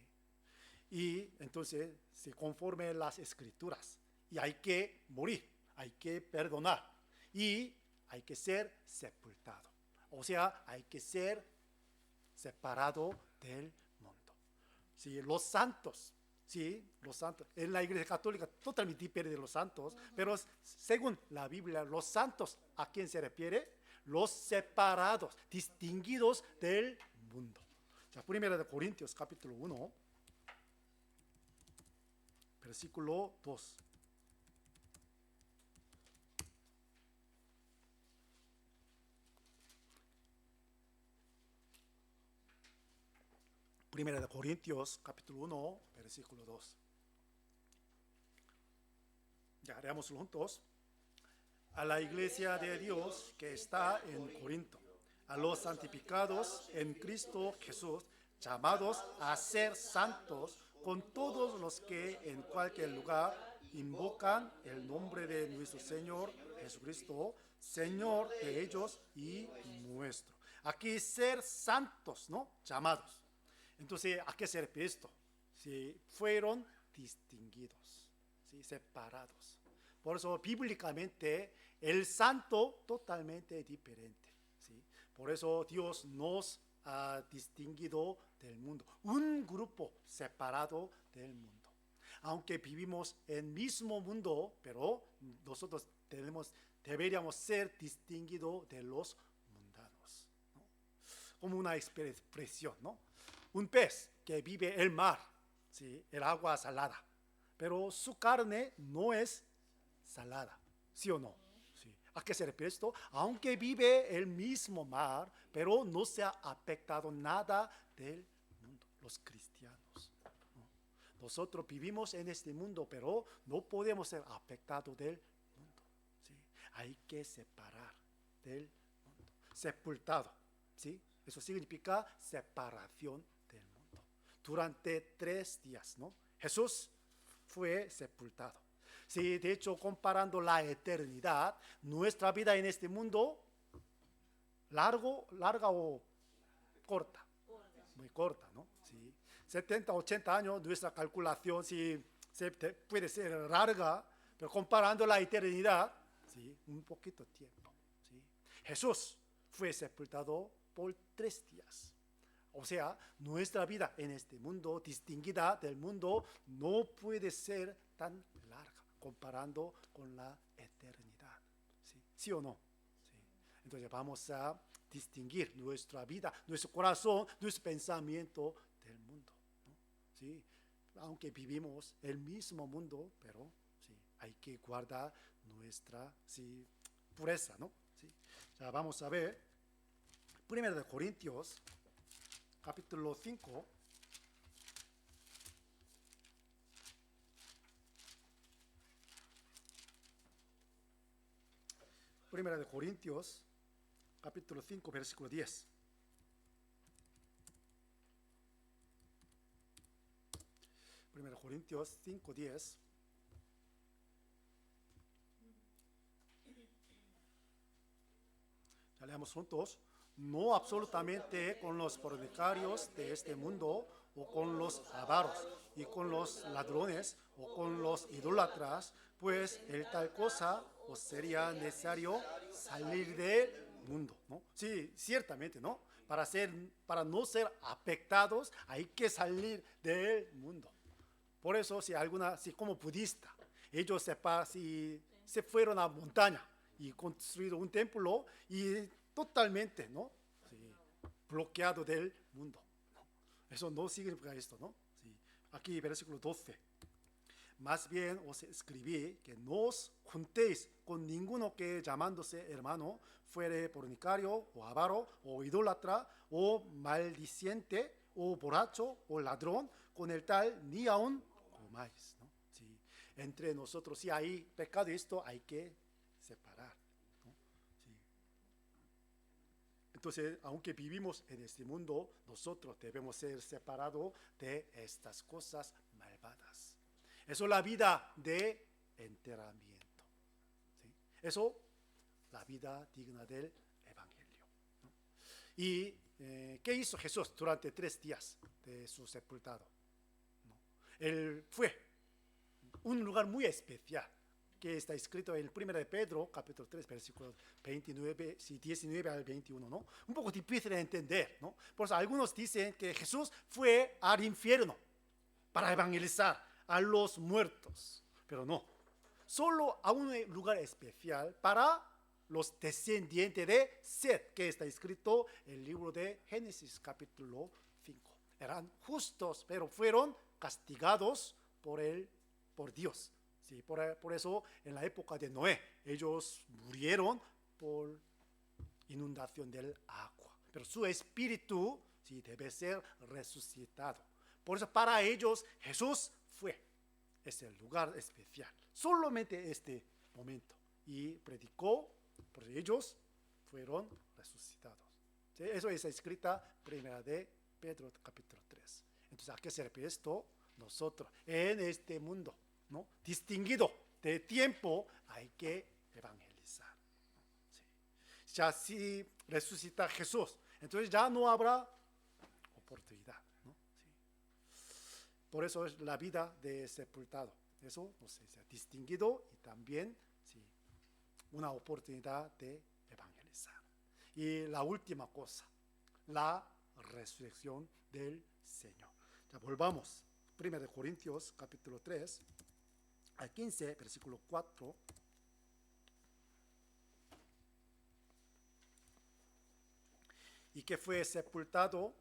Y entonces se conforme las Escrituras. Y hay que morir, hay que perdonar y hay que ser sepultado. O sea, hay que ser separado del mundo. ¿Sí? Los santos, ¿sí?, los santos. En la Iglesia Católica totalmente diferente de los santos, pero según la Biblia, los santos, ¿a quién se refiere? Los separados, distinguidos del mundo. Ya, 1 Corintios capítulo 1, versículo 2. 1 Corintios capítulo 1, versículo 2. Ya, leámoslo juntos. A la iglesia de Dios que está en Corinto, a los santificados en Cristo Jesús, llamados a ser santos, con todos los que en cualquier lugar invocan el nombre de nuestro Señor Jesucristo, Señor de ellos y nuestro. Aquí ser santos, ¿no? Llamados. Entonces, ¿a qué se refiere esto? Si fueron distinguidos, ¿sí? Separados. Por eso, bíblicamente, el santo totalmente diferente, ¿sí? Por eso Dios nos ha distinguido del mundo, un grupo separado del mundo. Aunque vivimos en el mismo mundo, pero nosotros deberíamos ser distinguidos de los mundanos, ¿no? Como una expresión, ¿no? Un pez que vive en el mar, ¿sí? El agua salada, pero su carne no es salada, ¿sí o no? Sí. ¿A qué se refiere esto? Aunque vive el mismo mar, pero no se ha afectado nada del mundo, los cristianos, ¿no? Nosotros vivimos en este mundo, pero no podemos ser afectados del mundo, ¿sí? Hay que separar del mundo, sepultado, ¿sí? Eso significa separación del mundo. Durante 3 días, ¿no? Jesús fue sepultado. Sí, de hecho, comparando la eternidad, nuestra vida en este mundo, larga o corta, muy corta, ¿no? Sí. 70, 80 años, nuestra calculación sí puede ser larga, pero comparando la eternidad, sí, un poquito tiempo, ¿sí? Jesús fue sepultado por 3 días. O sea, nuestra vida en este mundo, distinguida del mundo, no puede ser tan larga comparando con la eternidad. ¿Sí? ¿Sí o no? ¿Sí? Entonces vamos a distinguir nuestra vida, nuestro corazón, nuestro pensamiento del mundo, ¿no? ¿Sí? Aunque vivimos el mismo mundo, pero sí, hay que guardar nuestra, sí, pureza, ¿no? ¿Sí? Ya vamos a ver 1 Corintios capítulo 5. Primera de Corintios, capítulo 5, versículo 10. Primera de Corintios 5, 10. Ya leamos juntos. No absolutamente con los fornicarios de este mundo, o con los avaros, y con los ladrones, o con los idólatras, pues el tal cosa os sería necesario salir del mundo, ¿no? Sí, ciertamente, ¿no? Para no ser afectados, hay que salir del mundo. Por eso, si como budista, ellos se fueron a la montaña y construyeron un templo y totalmente, ¿no? Sí, bloqueado del mundo, ¿no? Eso no significa esto, ¿no? Sí. Aquí, versículo 12. Más bien os escribí que no os juntéis con ninguno que llamándose hermano fuere fornicario o avaro o idólatra o maldiciente o borracho o ladrón, con el tal ni aun comáis, ¿no? Sí. Entre nosotros, si hay pecado, esto hay que separar, ¿no? Sí. Entonces, aunque vivimos en este mundo, nosotros debemos ser separados de estas cosas malvadas. Eso es la vida de enterramiento, ¿sí? Eso, la vida digna del Evangelio, ¿no? ¿Y qué hizo Jesús durante 3 días de su sepultado? ¿No? Él fue un lugar muy especial, que está escrito en el 1 de Pedro, capítulo 3, versículos 29, 19 al 21, ¿no? Un poco difícil de entender, ¿no? Por eso algunos dicen que Jesús fue al infierno para evangelizar a los muertos, pero no. Solo a un lugar especial para los descendientes de Set, que está escrito en el libro de Génesis, capítulo 5. Eran justos, pero fueron castigados por Dios. Sí, por eso en la época de Noé ellos murieron por inundación del agua, pero su espíritu sí debe ser resucitado. Por eso para ellos Jesús fue es el lugar especial, solamente este momento. Y predicó, por ellos fueron resucitados. ¿Sí? Eso es escrita primera de Pedro capítulo 3. Entonces, ¿a qué sirve esto? Nosotros en este mundo, ¿no?, distinguido de tiempo, hay que evangelizar. ¿Sí? Ya si resucita Jesús, entonces ya no habrá oportunidad, ¿no? ¿Sí? Por eso es la vida de sepultado. Eso no sé, se ha distinguido y también, sí, una oportunidad de evangelizar. Y la última cosa, la resurrección del Señor. Ya volvamos. 1 Corintios capítulo 3, al 15, versículo 4. Y que fue sepultado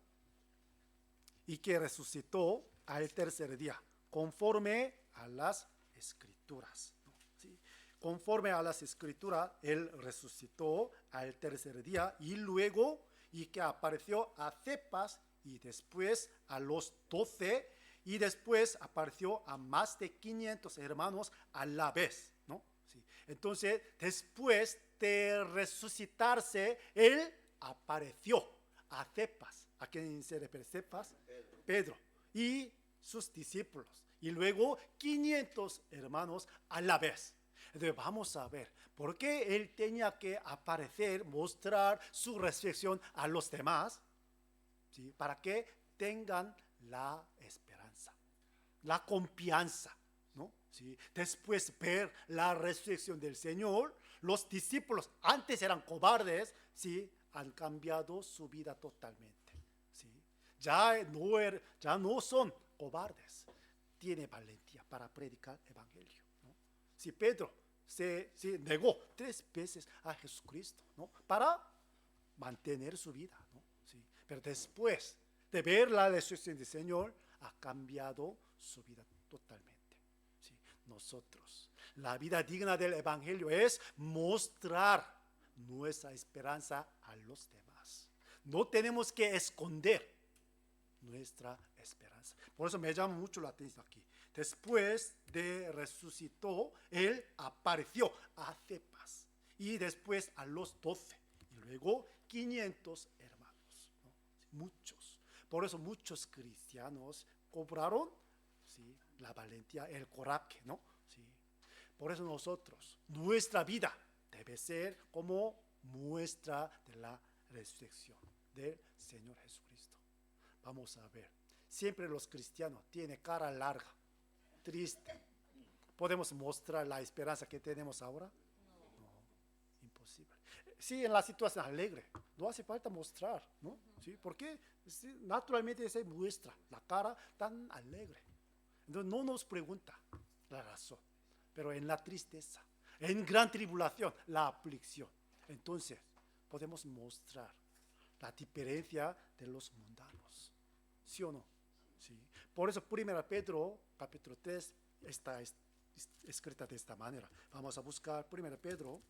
y que resucitó al tercer día, conforme a las Escrituras. ¿Sí? Conforme a las Escrituras, Él resucitó al tercer día y luego, y que apareció a Cefas y después a los 12 y después apareció a más de 500 hermanos a la vez, ¿no? ¿Sí? Entonces, después de resucitarse, Él apareció a Cefas. ¿A quién se refiere Cefas? Pedro y sus discípulos. Y luego 500 hermanos a la vez. Entonces vamos a ver, ¿por qué Él tenía que aparecer, mostrar su resurrección a los demás? ¿Sí? Para que tengan la esperanza, la confianza, ¿no? ¿Sí? Después ver la resurrección del Señor, los discípulos antes eran cobardes, ¿sí?, han cambiado su vida totalmente. ¿Sí? Ya no son cobardes, tiene valentía para predicar el evangelio, ¿no? Si Pedro se negó 3 veces a Jesucristo, ¿no?, para mantener su vida, ¿no? ¿Sí? Pero después de ver la resurrección del Señor, ha cambiado su vida totalmente. ¿Sí? Nosotros, la vida digna del evangelio es mostrar nuestra esperanza a los demás. No tenemos que esconder nuestra esperanza. Por eso me llama mucho la atención aquí. Después de resucitó, Él apareció a Cefas y después a los 12 y luego 500 hermanos, ¿no? Muchos. Por eso muchos cristianos cobraron, ¿sí?, la valentía, el coraje, ¿no? ¿Sí? Por eso nosotros, nuestra vida debe ser como muestra de la resurrección del Señor Jesucristo. Vamos a ver. Siempre los cristianos tienen cara larga, triste. ¿Podemos mostrar la esperanza que tenemos ahora? No, imposible. Sí, en la situación alegre, no hace falta mostrar, ¿no? ¿Sí? Porque sí, naturalmente se muestra la cara tan alegre. Entonces no nos pregunta la razón. Pero en la tristeza, en gran tribulación, la aflicción, entonces podemos mostrar la diferencia de los mundanos. ¿Sí o no? ¿Sí? Por eso 1 Pedro capítulo 3 está escrita de esta manera. Vamos a buscar 1 Pedro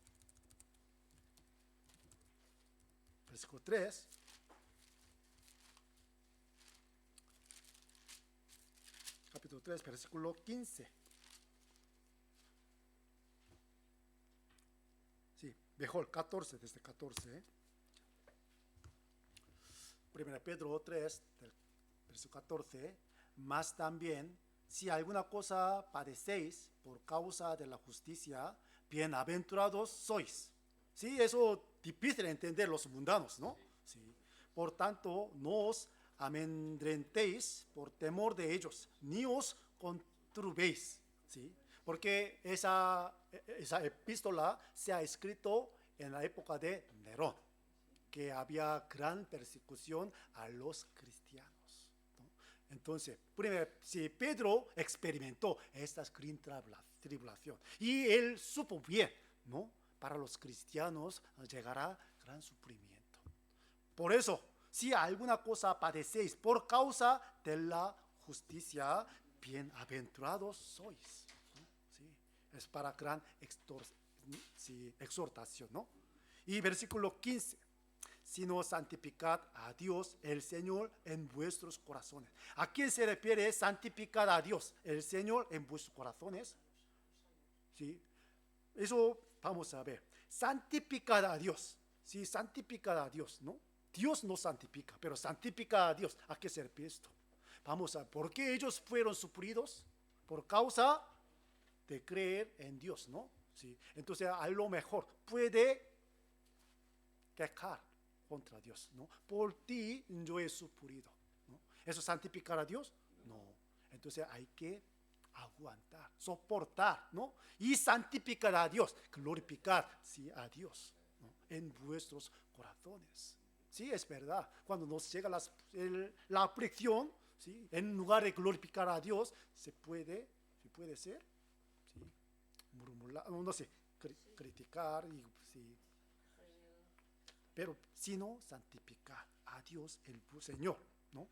versículo 3. Capítulo 3, versículo 15. Sí, mejor 14, desde 14. 1 Pedro 3, del verso 14. Más también, si alguna cosa padecéis por causa de la justicia, bienaventurados sois. Sí, eso difícil de entender los mundanos, ¿no? Sí. Por tanto, no os amedrentéis por temor de ellos, ni os conturbéis, ¿sí? Porque esa epístola se ha escrito en la época de Nerón, que había gran persecución a los cristianos, ¿no? Entonces, si Pedro experimentó esta gran tribulación y él supo bien, ¿no?, para los cristianos llegará gran sufrimiento. Por eso, si alguna cosa padecéis por causa de la justicia, bienaventurados sois, ¿no? ¿Sí? Es para gran exhortación, ¿no? Y versículo 15. sino santificad a Dios, el Señor, en vuestros corazones. ¿A quién se refiere santificad a Dios, el Señor, en vuestros corazones? ¿Sí? Eso vamos a ver. Santificad a Dios. Sí, santificad a Dios, ¿no? Dios no santifica, pero santifica a Dios. ¿A qué se refiere esto? Vamos a ver. ¿Por qué ellos fueron sufridos? Por causa de creer en Dios, ¿no? Sí. Entonces, a lo mejor puede quejar contra Dios, ¿no? Por ti yo he sufrido, ¿no? ¿Eso santificar a Dios? No. Entonces hay que aguantar, soportar, ¿no? Y santificar a Dios, glorificar, sí, a Dios, ¿no? En vuestros corazones. Sí, es verdad. Cuando nos llega la aflicción, ¿sí? En lugar de glorificar a Dios, se puede ser, ¿sí? Murmurar, no sé, criticar, y, sí. Pero sino santificar a Dios el Señor, ¿no?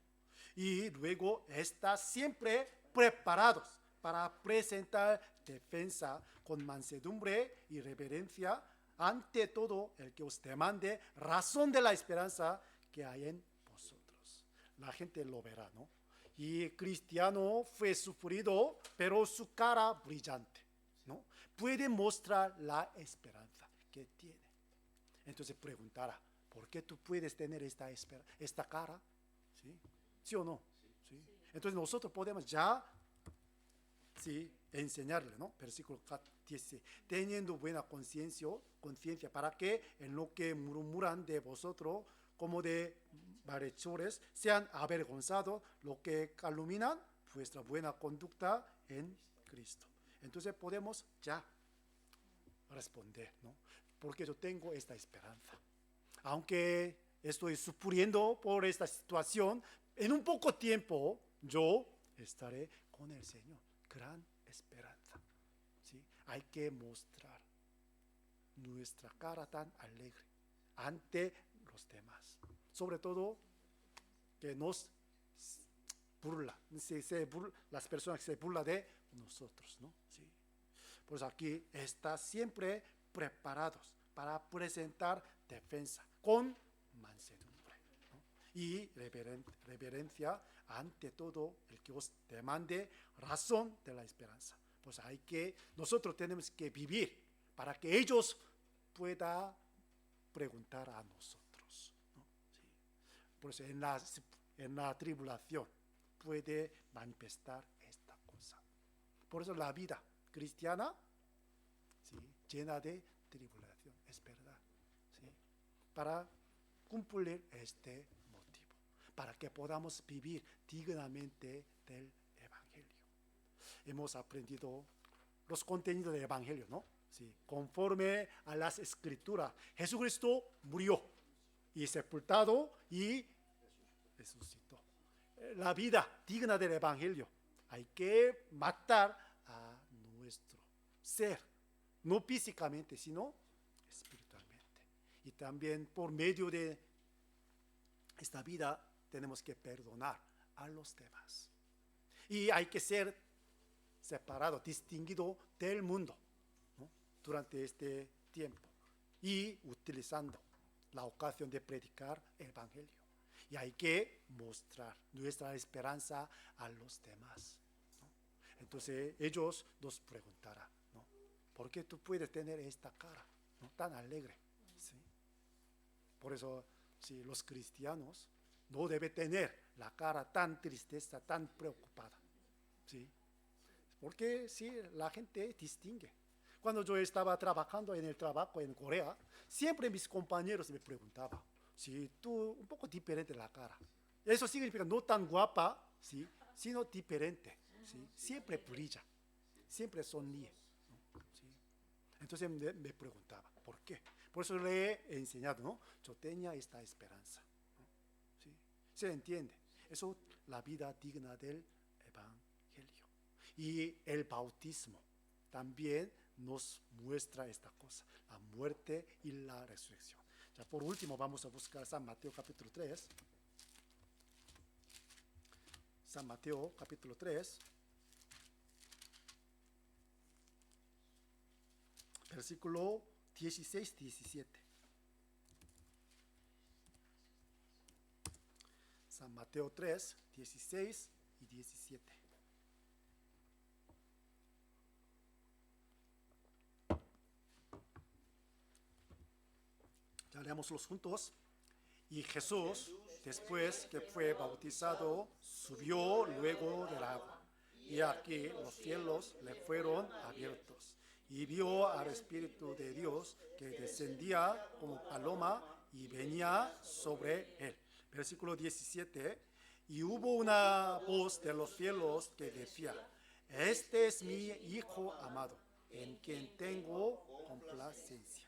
Y luego está siempre preparados para presentar defensa con mansedumbre y reverencia ante todo el que os demande razón de la esperanza que hay en vosotros. La gente lo verá, ¿no? Y cristiano fue sufrido, pero su cara brillante, ¿no? Puede mostrar la esperanza que tiene. Entonces preguntará, ¿por qué tú puedes tener esta cara? ¿Sí? ¿Sí o no? ¿Sí? Entonces nosotros podemos ya, sí, enseñarle, ¿no? Versículo 16. Teniendo buena conciencia para que en lo que murmuran de vosotros como de malhechores sean avergonzados los que calumnian vuestra buena conducta en Cristo. Entonces podemos ya responder, ¿no? Porque yo tengo esta esperanza. Aunque estoy sufriendo por esta situación, en un poco tiempo yo estaré con el Señor. Gran esperanza. ¿Sí? Hay que mostrar nuestra cara tan alegre ante los demás. Sobre todo que nos burla, las personas que se burlan de nosotros, ¿no? ¿Sí? Pues aquí está siempre preparados para presentar defensa con mansedumbre, ¿no? Y reverencia ante todo el que os demande razón de la esperanza. Pues nosotros tenemos que vivir para que ellos puedan preguntar a nosotros, ¿no? Sí. Pues en la tribulación puede manifestar esta cosa. Por eso la vida cristiana, ¿sí?, llena de tribulación, es verdad, ¿sí?, para cumplir este motivo, para que podamos vivir dignamente del Evangelio. Hemos aprendido los contenidos del Evangelio, ¿no? Sí, conforme a las Escrituras, Jesucristo murió y sepultado y resucitó. La vida digna del Evangelio, hay que matar a nuestro ser, no físicamente, sino espiritualmente. Y también por medio de esta vida tenemos que perdonar a los demás. Y hay que ser separado, distinguido del mundo, ¿no?, durante este tiempo, y utilizando la ocasión de predicar el Evangelio. Y hay que mostrar nuestra esperanza a los demás, ¿no? Entonces ellos nos preguntarán, ¿no?, ¿por qué tú puedes tener esta cara, ¿no?, tan alegre? ¿Sí? Por eso, sí, los cristianos no deben tener la cara tan tristeza, tan preocupada, ¿sí? Porque sí, la gente distingue. Cuando yo estaba trabajando en el trabajo en Corea, siempre mis compañeros me preguntaban, si tú un poco diferente la cara. Eso significa no tan guapa, ¿sí?, sino diferente, ¿sí? Siempre brilla, siempre sonríe, ¿no? ¿Sí? Entonces me preguntaba, ¿por qué? Por eso le he enseñado, ¿no? Yo tenía esta esperanza, ¿no? ¿Sí? ¿Se entiende? Eso es la vida digna del Evangelio. Y el bautismo también nos muestra esta cosa, la muerte y la resurrección. Ya por último vamos a buscar San Mateo capítulo 3. San Mateo capítulo 3, versículo 16-17. a Mateo 3, 16 y 17. Ya leámoslos juntos. Y Jesús, después que fue bautizado, subió luego del agua. Y aquí los cielos le fueron abiertos. Y vio al Espíritu de Dios que descendía como paloma y venía sobre él. Versículo 17. Y hubo una voz de los cielos que decía: este es mi Hijo amado, en quien tengo complacencia.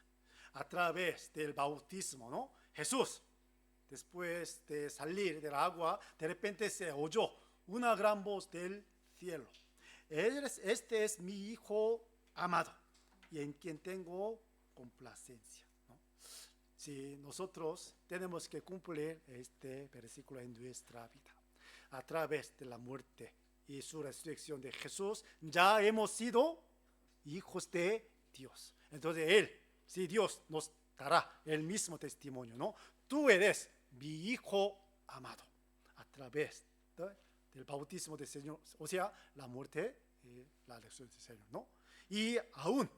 A través del bautismo, ¿no? Jesús, después de salir del agua, de repente se oyó una gran voz del cielo. Este es mi Hijo amado y en quien tengo complacencia, ¿no? Si nosotros tenemos que cumplir este versículo en nuestra vida, a través de la muerte y su resurrección de Jesús, ya hemos sido hijos de Dios. Entonces si Dios nos dará el mismo testimonio, ¿no? Tú eres mi Hijo amado, a través del bautismo del Señor, o sea, la muerte y la resurrección del Señor, ¿no? Y aún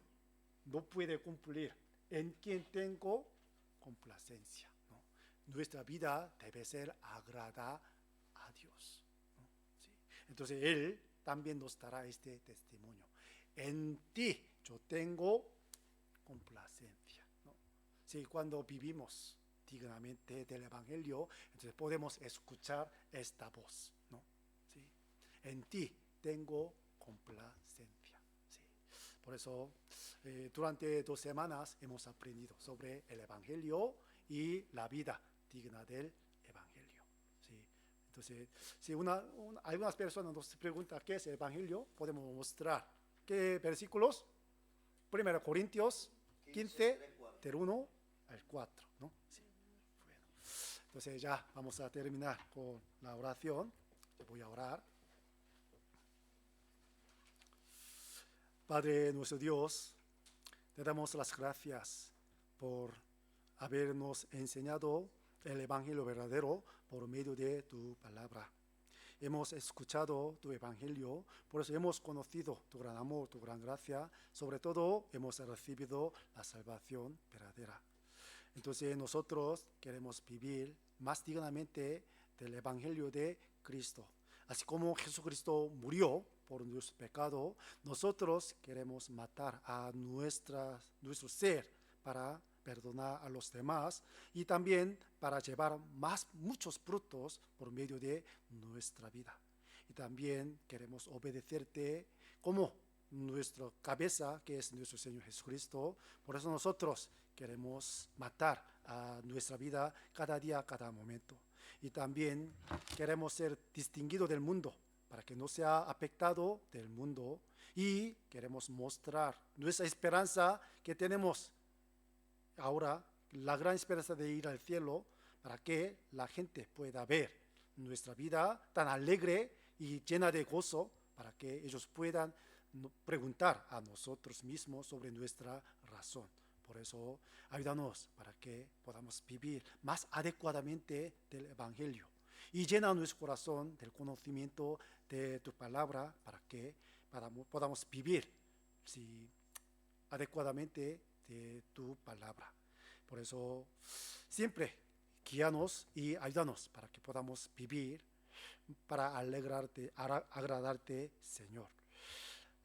no puede cumplir en quien tengo complacencia, ¿no? Nuestra vida debe ser agradable a Dios, ¿no? ¿Sí? Entonces Él también nos dará este testimonio. En ti yo tengo complacencia, ¿no? Sí, cuando vivimos dignamente del Evangelio, entonces podemos escuchar esta voz, ¿no? ¿Sí? En ti tengo complacencia. ¿Sí? Por eso durante 2 semanas hemos aprendido sobre el Evangelio y la vida digna del Evangelio. ¿Sí? Entonces, si algunas personas nos preguntan qué es el Evangelio, podemos mostrar qué versículos. 1 Corintios 15, del 1 al 4, ¿no? Sí. Bueno. Entonces ya vamos a terminar con la oración. Voy a orar. Padre nuestro Dios, te damos las gracias por habernos enseñado el Evangelio verdadero por medio de tu palabra. Hemos escuchado tu Evangelio, por eso hemos conocido tu gran amor, tu gran gracia. Sobre todo, hemos recibido la salvación verdadera. Entonces, nosotros queremos vivir más dignamente del Evangelio de Cristo. Así como Jesucristo murió por nuestro pecado, nosotros queremos matar a nuestro ser para perdonar a los demás y también para llevar muchos frutos por medio de nuestra vida. Y también queremos obedecerte como nuestra cabeza, que es nuestro Señor Jesucristo. Por eso nosotros queremos matar a nuestra vida cada día, cada momento. Y también queremos ser distinguidos del mundo para que no sea afectado del mundo. Y queremos mostrar nuestra esperanza que tenemos ahora, la gran esperanza de ir al cielo, para que la gente pueda ver nuestra vida tan alegre y llena de gozo, para que ellos puedan preguntar a nosotros mismos sobre nuestra razón. Por eso, ayúdanos para que podamos vivir más adecuadamente del Evangelio y llena nuestro corazón del conocimiento de tu palabra para que podamos vivir adecuadamente de tu palabra. Por eso, siempre guíanos y ayúdanos para que podamos vivir para agradarte, Señor.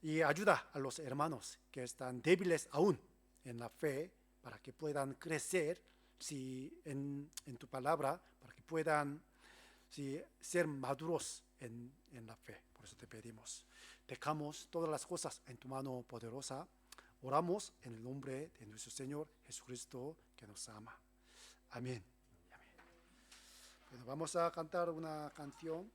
Y ayuda a los hermanos que están débiles aún en la fe para que puedan crecer en tu palabra, para que puedan ser maduros en la fe. Por eso te pedimos. Dejamos todas las cosas en tu mano poderosa. Oramos en el nombre de nuestro Señor Jesucristo, que nos ama. Amén. Amén. Bueno, vamos a cantar una canción.